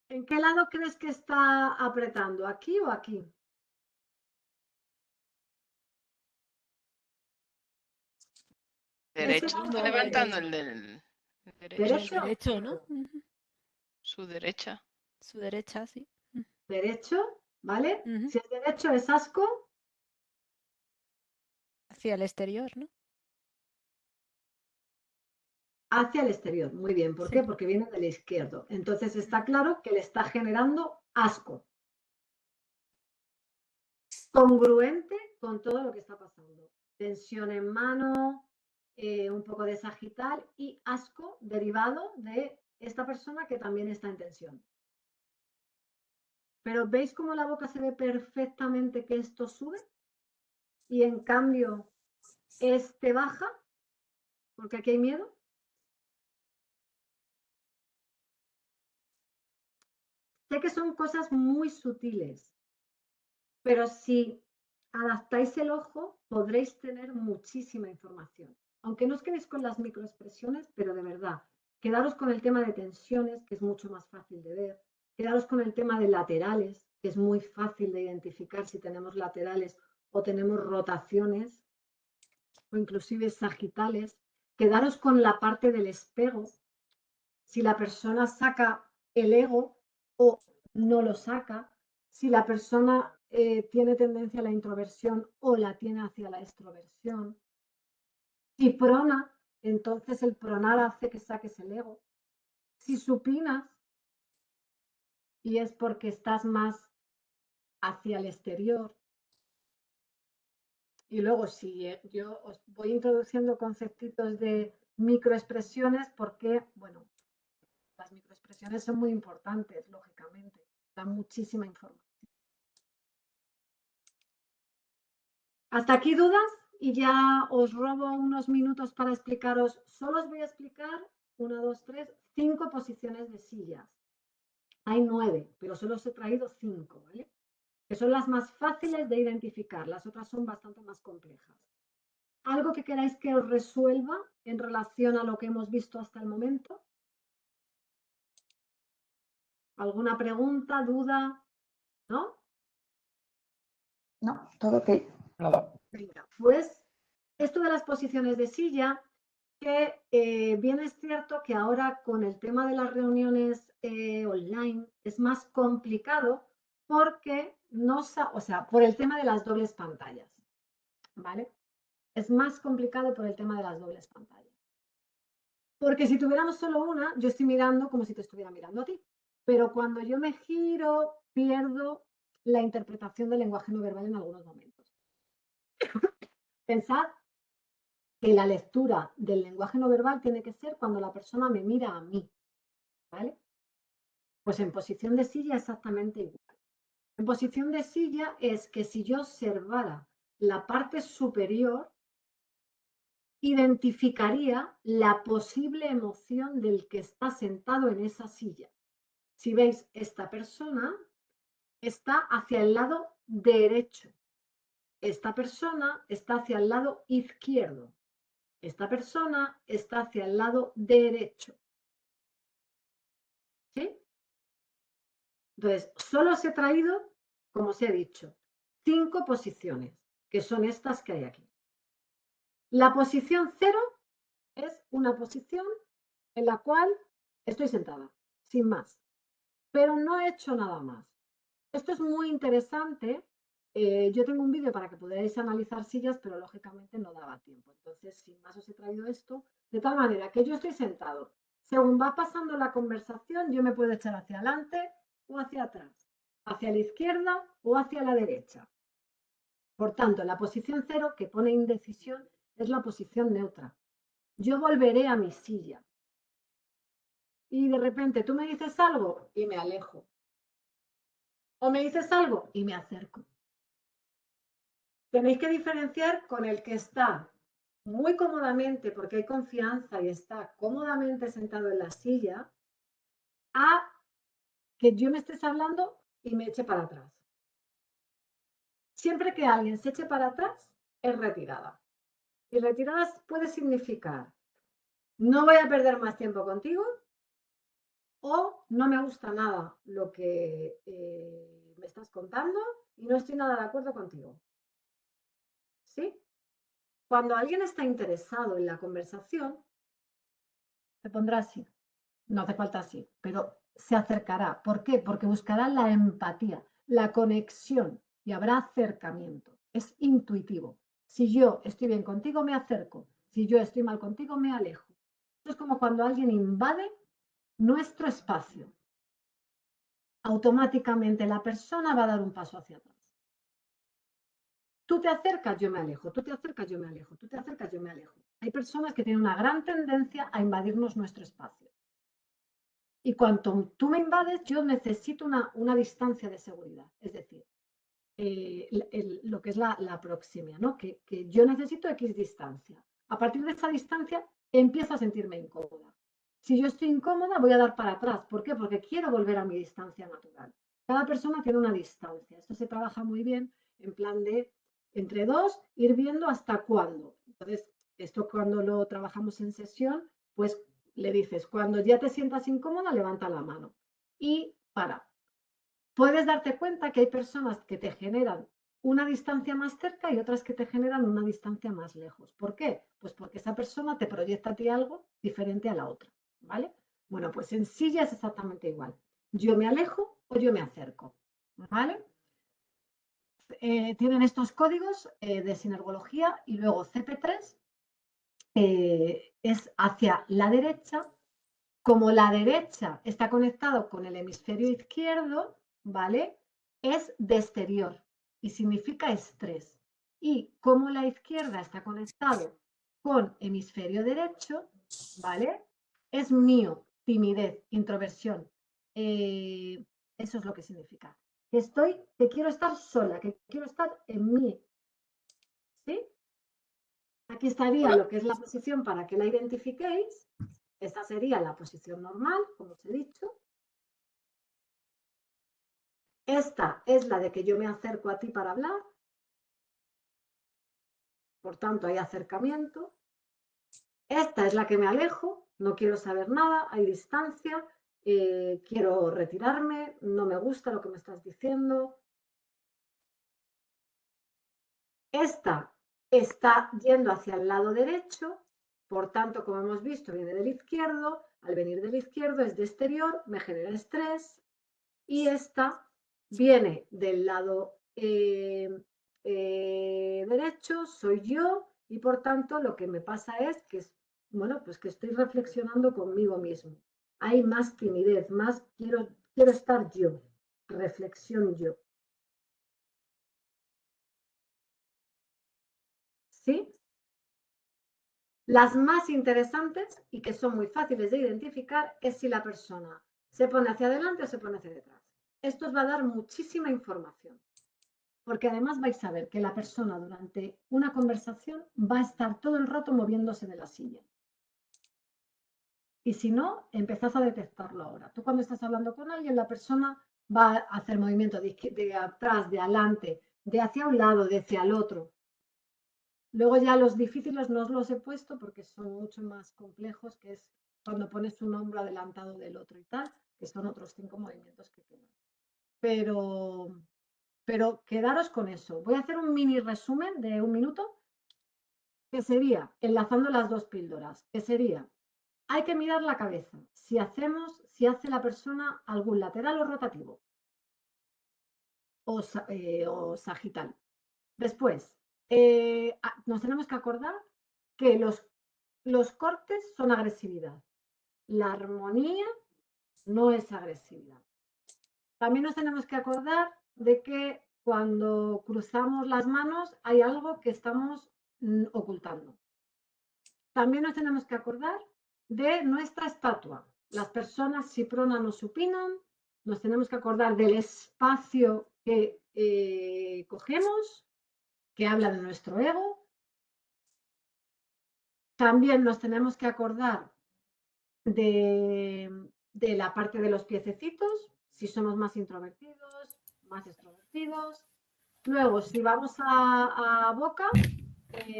¿En qué lado crees que está apretando? ¿Aquí o aquí? Derecho, Ese está lado levantando derecho. el del derecho. El ¿Derecho? derecho, ¿no? Ujú. Su derecha. Su derecha, sí. Derecho, ¿vale? Ujú. Si es derecho es asco, Hacia el exterior, ¿no? hacia el exterior. Muy bien, ¿por Sí. qué? Porque viene del izquierdo. Entonces está claro que le está generando asco. Congruente con todo lo que está pasando. Tensión en mano, un poco de sagital y asco derivado de esta persona que también está en tensión. Pero ¿veis cómo la boca se ve perfectamente que esto sube? Y en cambio este baja, porque aquí hay miedo. Sé que son cosas muy sutiles, pero si adaptáis el ojo podréis tener muchísima información. Aunque no os quedéis con las microexpresiones, pero de verdad, quedaros con el tema de tensiones, que es mucho más fácil de ver. Quedaros con el tema de laterales, que es muy fácil de identificar si tenemos laterales o tenemos rotaciones, o inclusive sagitales. Quedaros con la parte del espego, si la persona saca el ego o no lo saca, si la persona tiene tendencia a la introversión o la tiene hacia la extroversión. Si prona, entonces el pronar hace que saques el ego. Si supinas, y es porque estás más hacia el exterior. Y luego, si yo os voy introduciendo conceptitos de microexpresiones, porque, bueno, las microexpresiones son muy importantes, lógicamente, dan muchísima información. Hasta aquí dudas y ya os robo unos minutos para explicaros, solo os voy a explicar 1, 2, 3, 5 posiciones de sillas. Hay 9, pero solo os he traído 5, ¿vale? Que son las más fáciles de identificar, las otras son bastante más complejas. ¿Algo que queráis que os resuelva en relación a lo que hemos visto hasta el momento? ¿Alguna pregunta, duda? ¿No? No, todo ok. Nada. Venga, pues esto de las posiciones de silla, que bien es cierto que ahora con el tema de las reuniones online es más complicado porque por el tema de las dobles pantallas, ¿vale? Es más complicado por el tema de las dobles pantallas. Porque si tuviéramos solo una, yo estoy mirando como si te estuviera mirando a ti. Pero cuando yo me giro, pierdo la interpretación del lenguaje no verbal en algunos momentos. Pensad que la lectura del lenguaje no verbal tiene que ser cuando la persona me mira a mí, ¿vale? Pues en posición de silla exactamente igual. En posición de silla es que si yo observara la parte superior, identificaría la posible emoción del que está sentado en esa silla. Si veis, esta persona está hacia el lado derecho. Esta persona está hacia el lado izquierdo. Esta persona está hacia el lado derecho. ¿Sí? Entonces, solo os he traído, como os he dicho, 5 posiciones, que son estas que hay aquí. La posición 0 es una posición en la cual estoy sentada, sin más, pero no he hecho nada más. Esto es muy interesante. Yo tengo un vídeo para que podáis analizar sillas, pero lógicamente no daba tiempo. Entonces, sin más os he traído esto, de tal manera que yo estoy sentado. Según va pasando la conversación, yo me puedo echar hacia adelante o hacia atrás, hacia la izquierda o hacia la derecha. Por tanto, la posición 0, que pone indecisión, es la posición neutra. Yo volveré a mi silla. Y de repente tú me dices algo y me alejo. O me dices algo y me acerco. Tenéis que diferenciar con el que está muy cómodamente, porque hay confianza y está cómodamente sentado en la silla, a que yo me estés hablando y me eche para atrás. Siempre que alguien se eche para atrás, es retirada. Y retirada puede significar, no voy a perder más tiempo contigo, o no me gusta nada lo que me estás contando y no estoy nada de acuerdo contigo. ¿Sí? Cuando alguien está interesado en la conversación, se pondrá así. No hace falta así, pero se acercará. ¿Por qué? Porque buscará la empatía, la conexión y habrá acercamiento. Es intuitivo. Si yo estoy bien contigo, me acerco. Si yo estoy mal contigo, me alejo. Es como cuando alguien invade nuestro espacio. Automáticamente la persona va a dar un paso hacia atrás. Tú te acercas, yo me alejo. Tú te acercas, yo me alejo. Tú te acercas, yo me alejo. Hay personas que tienen una gran tendencia a invadirnos nuestro espacio. Y cuando tú me invades, yo necesito una distancia de seguridad. Es decir, lo que es la proximia, ¿no? Que yo necesito X distancia. A partir de esa distancia, empiezo a sentirme incómoda. Si yo estoy incómoda, voy a dar para atrás. ¿Por qué? Porque quiero volver a mi distancia natural. Cada persona tiene una distancia. Esto se trabaja muy bien en plan de entre dos, ir viendo hasta cuándo. Entonces, esto cuando lo trabajamos en sesión, pues le dices, cuando ya te sientas incómoda, levanta la mano y para. Puedes darte cuenta que hay personas que te generan una distancia más cerca y otras que te generan una distancia más lejos. ¿Por qué? Pues porque esa persona te proyecta a ti algo diferente a la otra, ¿vale? Bueno, pues en sí ya es exactamente igual. Yo me alejo o yo me acerco, ¿vale? Tienen estos códigos de sinergología y luego CP3 es hacia la derecha. Como la derecha está conectado con el hemisferio izquierdo, ¿vale? Es de exterior y significa estrés. Y como la izquierda está conectado con hemisferio derecho, ¿vale? Es mío, timidez, introversión. Eso es lo que significa. Que quiero estar sola, que quiero estar en mí. ¿Sí? Aquí estaría lo que es la posición para que la identifiquéis. Esta sería la posición normal, como os he dicho. Esta es la de que yo me acerco a ti para hablar. Por tanto, hay acercamiento. Esta es la que me alejo, no quiero saber nada, hay distancia, quiero retirarme, no me gusta lo que me estás diciendo. Esta está yendo hacia el lado derecho, por tanto, como hemos visto, viene del izquierdo. Al venir del izquierdo es de exterior, me genera estrés. Y esta viene del lado derecho, soy yo, y por tanto lo que me pasa es que, bueno, pues que estoy reflexionando conmigo mismo. Hay más timidez, más quiero estar yo, reflexión yo. ¿Sí? Las más interesantes y que son muy fáciles de identificar es si la persona se pone hacia adelante o se pone hacia detrás. Esto os va a dar muchísima información. Porque además vais a ver que la persona durante una conversación va a estar todo el rato moviéndose de la silla. Y si no, empezad a detectarlo ahora. Tú cuando estás hablando con alguien, la persona va a hacer movimiento de atrás, de adelante, de hacia un lado, de hacia el otro. Luego ya los difíciles no os los he puesto porque son mucho más complejos, que es cuando pones un hombro adelantado del otro y tal, que son otros 5 movimientos que quedan. Pero quedaros con eso. Voy a hacer un mini resumen de 1 minuto, que sería, enlazando las dos píldoras, que sería, hay que mirar la cabeza, si hace la persona algún lateral o rotativo, o sagital. Después, nos tenemos que acordar que los cortes son agresividad. La armonía no es agresividad. También nos tenemos que acordar de que cuando cruzamos las manos hay algo que estamos ocultando. También nos tenemos que acordar de nuestra estatua. Las personas si pronan o supinan, nos tenemos que acordar del espacio que cogemos, que habla de nuestro ego. También nos tenemos que acordar de la parte de los piececitos, si somos más introvertidos, más extrovertidos. Luego, si vamos a boca,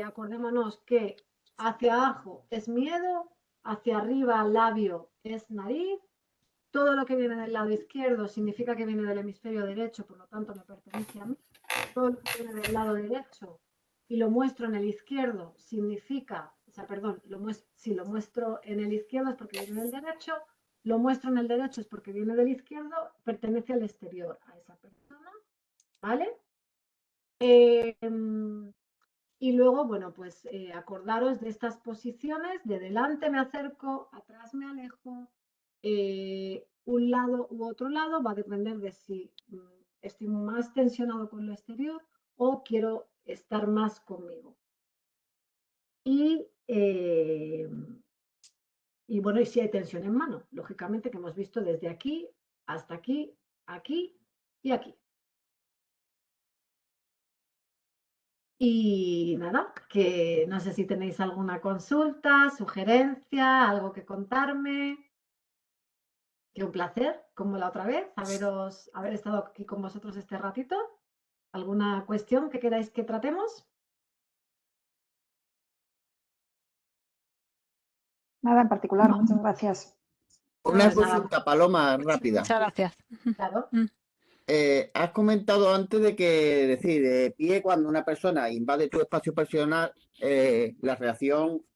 acordémonos que hacia abajo es miedo, hacia arriba labio es nariz, todo lo que viene del lado izquierdo significa que viene del hemisferio derecho, por lo tanto me pertenece a mí. Todo lo que viene del lado derecho y lo muestro en el izquierdo, significa, o sea, perdón, si lo muestro en el izquierdo es porque viene del derecho, lo muestro en el derecho es porque viene del izquierdo, pertenece al exterior, a esa persona, ¿vale? Y luego, bueno, pues acordaros de estas posiciones, de delante me acerco, atrás me alejo, un lado u otro lado, va a depender de si estoy más tensionado con lo exterior o quiero estar más conmigo. Y bueno, y si hay tensión en mano, lógicamente que hemos visto desde aquí hasta aquí, aquí y aquí. Y nada, que no sé si tenéis alguna consulta, sugerencia, algo que contarme. Que un placer, como la otra vez, haber estado aquí con vosotros este ratito. ¿Alguna cuestión que queráis que tratemos? Nada en particular, muchas gracias. Una Pues nada, consulta, Paloma, rápida. Muchas gracias. claro. Has comentado antes de que, decir, de pie, cuando una persona invade tu espacio personal, la reacción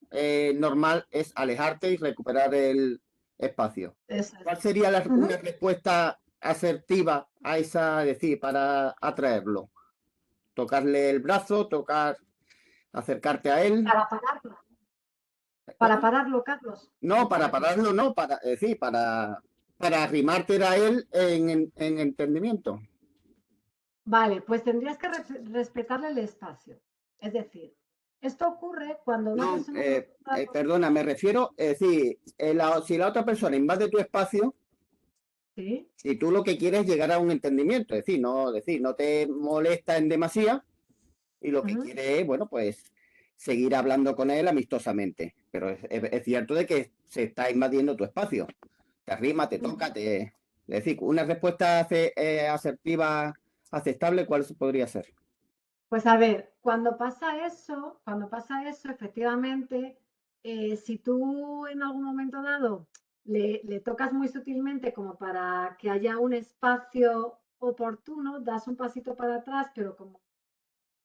normal es alejarte y recuperar el espacio. Eso es. ¿Cuál sería una respuesta asertiva a esa, decir, para atraerlo? ¿Tocarle el brazo, acercarte a él? Para pararlo. Para pararlo, Carlos. No, para pararlo no, para arrimarte a él en entendimiento. Vale, pues tendrías que respetarle el espacio. Es decir, esto ocurre cuando una persona... Perdona, me refiero, es decir, si la otra persona invade tu espacio, ¿sí? Si tú lo que quieres es llegar a un entendimiento, es decir, no te molesta en demasía y lo que quieres es, bueno, pues seguir hablando con él amistosamente. Pero es cierto de que se está invadiendo tu espacio. Te arrima, te toca, es decir, una respuesta asertiva aceptable, ¿cuál podría ser? Pues a ver, cuando pasa eso, efectivamente, si tú en algún momento dado le tocas muy sutilmente como para que haya un espacio oportuno, das un pasito para atrás, pero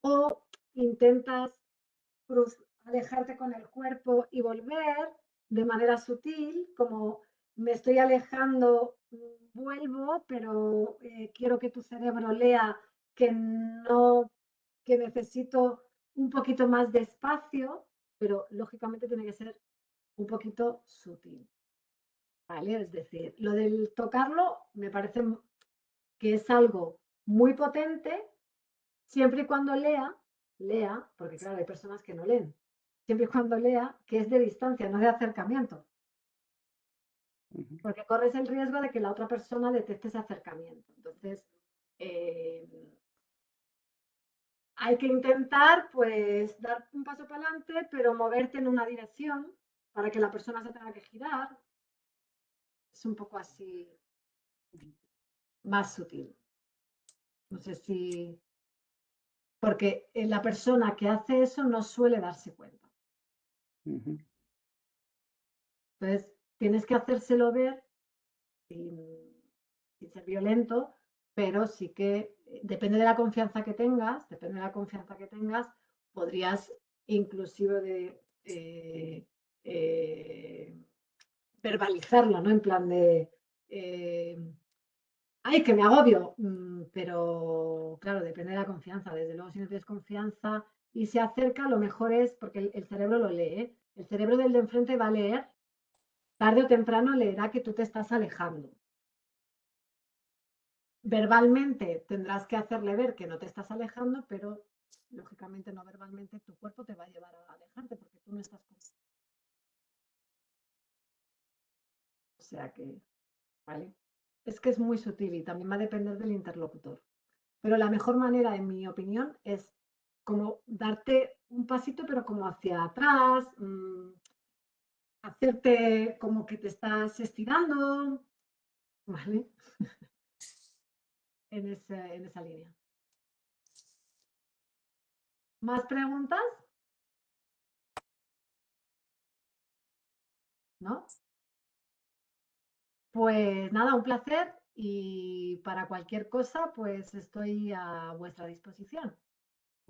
o intentas alejarte con el cuerpo y volver de manera sutil, como me estoy alejando, vuelvo, pero quiero que tu cerebro lea que que necesito un poquito más de espacio, pero lógicamente tiene que ser un poquito sutil. ¿Vale? Es decir, lo del tocarlo me parece que es algo muy potente, siempre y cuando lea, porque claro, hay personas que no leen, siempre y cuando lea que es de distancia, no de acercamiento. Porque corres el riesgo de que la otra persona detecte ese acercamiento. Entonces, hay que intentar, pues, dar un paso para adelante, pero moverte en una dirección para que la persona se tenga que girar. Es un poco así, más sutil. No sé si... Porque la persona que hace eso no suele darse cuenta. Entonces, tienes que hacérselo ver sin ser violento, pero sí que depende de la confianza que tengas, podrías inclusive verbalizarlo, ¿no? En plan de, ay, que me agobio, pero claro, depende de la confianza. Desde luego, si no tienes confianza y se acerca, lo mejor es, porque el cerebro lo lee, ¿eh? El cerebro del de enfrente va a leer, tarde o temprano leerá que tú te estás alejando. Verbalmente tendrás que hacerle ver que no te estás alejando, pero lógicamente no verbalmente tu cuerpo te va a llevar a alejarte porque tú no estás consciente. O sea que, ¿vale? Es que es muy sutil y también va a depender del interlocutor. Pero la mejor manera, en mi opinión, es como darte un pasito, pero como hacia atrás, hacerte como que te estás estirando, ¿vale? en esa línea. ¿Más preguntas? ¿No? Pues nada, un placer y para cualquier cosa, pues estoy a vuestra disposición.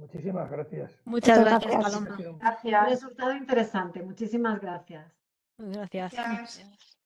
Muchísimas gracias. Muchas Muchas gracias, gracias. Paloma. Un resultado interesante. Muchísimas gracias. Gracias. Gracias.